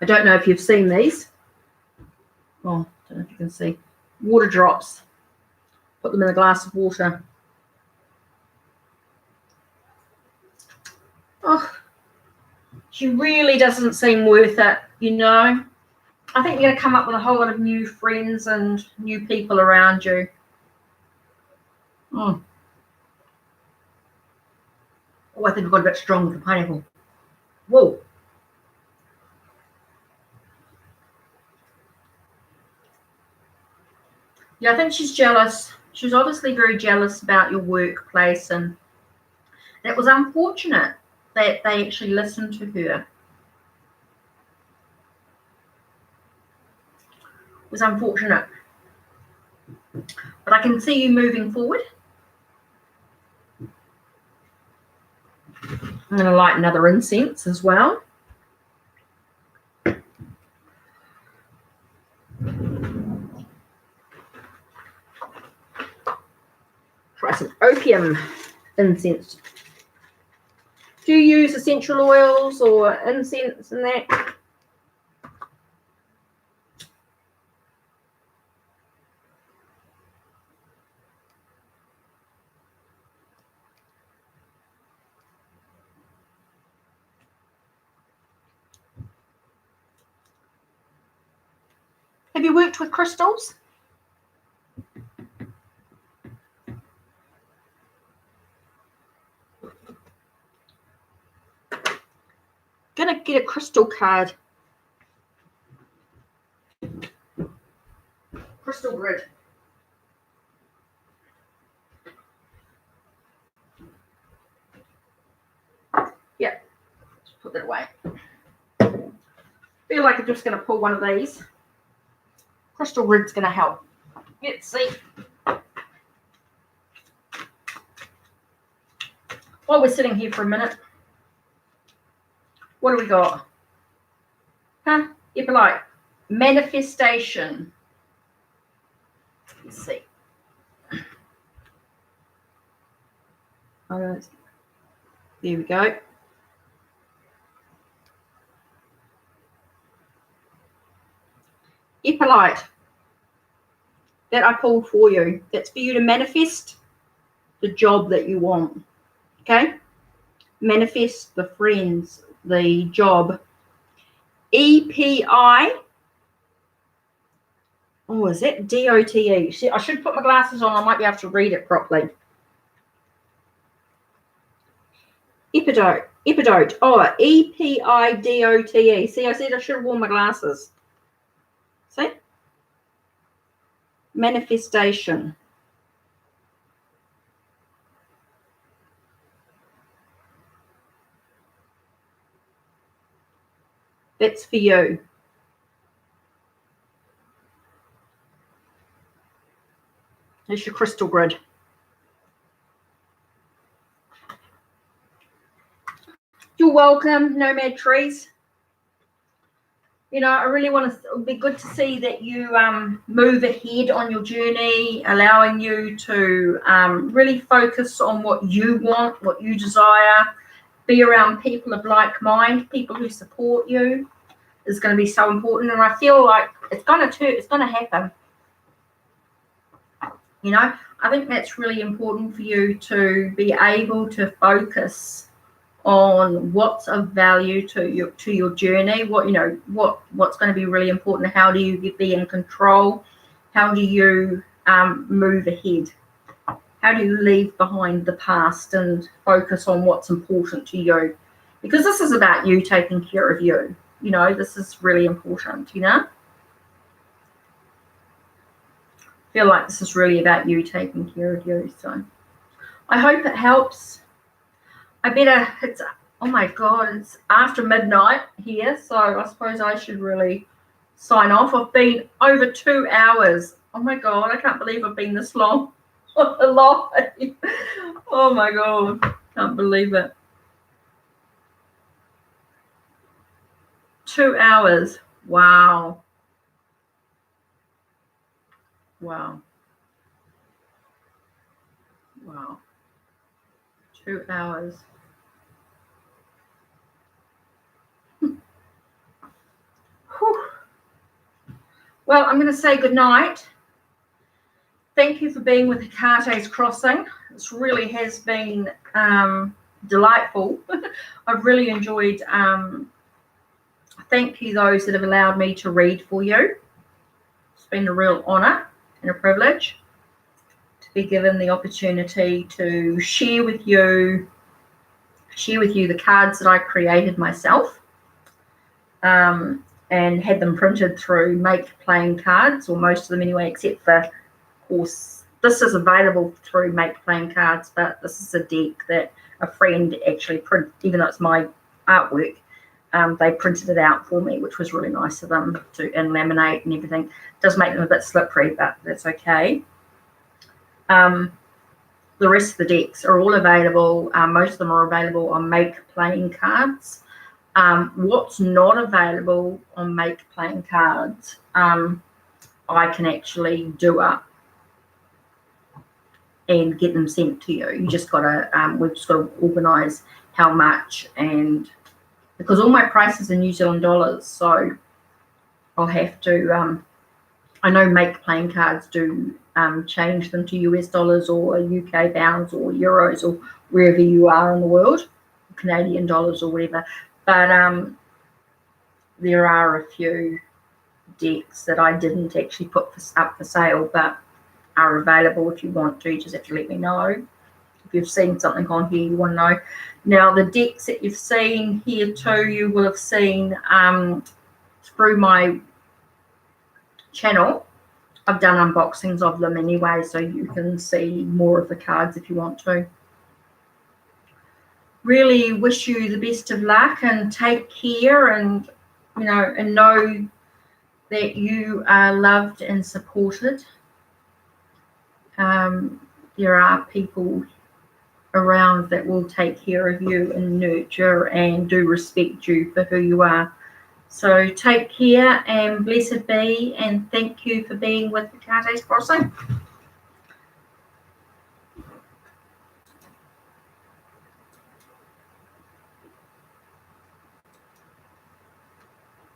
I don't know if you've seen these. Oh, I don't know if you can see. Water drops. Put them in a glass of water. She really doesn't seem worth it, you know. I think you're going to come up with a whole lot of new friends and new people around you. Oh, I think I've got a bit strong with the pineapple. Whoa. Yeah, I think she's jealous. She's obviously very jealous about your workplace, and it was unfortunate that they actually listened to her. It was unfortunate. But I can see you moving forward. I'm going to light another incense as well. Try some opium incense. Do you use essential oils or incense in that? Have you worked with crystals? Gonna get a crystal card. Crystal grid. Yeah, just put that away. Feel like I'm just gonna pull one of these. Crystal grid's gonna help. Let's see. While we're sitting here for a minute, what do we got? Huh? Like manifestation. Let's see. There we go. Epilite. That I pulled for you. That's for you to manifest the job that you want. Okay? Manifest the friends, the job. EPI. Oh, is that DOTE? See, I should put my glasses on. I might be able to read it properly. Epidote. Oh, EPIDOTE. See, I said I should have worn my glasses. See? Manifestation. That's for you. There's your crystal grid. You're welcome, Nomad Trees. You know, I really want to, it would be good to see that you move ahead on your journey, allowing you to really focus on what you want, what you desire, be around people of like mind, people who support you is going to be so important. And I feel like it's going to happen. You know, I think that's really important for you to be able to focus on what's of value to your journey, what's going to be really important. How do you be in control? How do you move ahead? How do you leave behind the past and focus on what's important to you? Because this is about you taking care of you. You know, this is really important, you know? I feel like this is really about you taking care of you. So I hope it helps. Oh my God, it's after midnight here, so I suppose I should really sign off. I've been over 2 hours. Oh my God, I can't believe I've been this long alive. Oh my God, can't believe it. 2 hours. Wow. Wow. 2 hours. Well, I'm going to say good night. Thank you for being with HeKate's Crossing. This really has been delightful. I've really enjoyed. Thank you those that have allowed me to read for you. It's been a real honour and a privilege to be given the opportunity to share with you the cards that I created myself, and had them printed through Make Playing Cards, or most of them anyway, except for, of course, this is available through Make Playing Cards, but this is a deck that a friend actually printed, even though it's my artwork. They printed it out for me, which was really nice of them to, and laminate and everything. It does make them a bit slippery, but that's okay. The rest of the decks are all available. Most of them are available on Make Playing Cards. What's not available on Make Playing Cards, I can actually do up and get them sent to you. You just gotta, we've just got to organise how much, and because all my prices are New Zealand dollars, so I'll have to, I know Make Playing Cards do change them to US dollars or UK pounds or euros or wherever you are in the world, Canadian dollars or whatever, but there are a few decks that I didn't actually put up for sale, but are available if you want to. You just have to let me know. If you've seen something on here you want to know. Now, the decks that you've seen here too, you will have seen through my channel. I've done unboxings of them anyway, so you can see more of the cards if you want to. Really wish you the best of luck and take care, and know that you are loved and supported. There are people around that will take care of you and nurture and do respect you for who you are. So take care and blessed be, and thank you for being with HeKate's Crossing.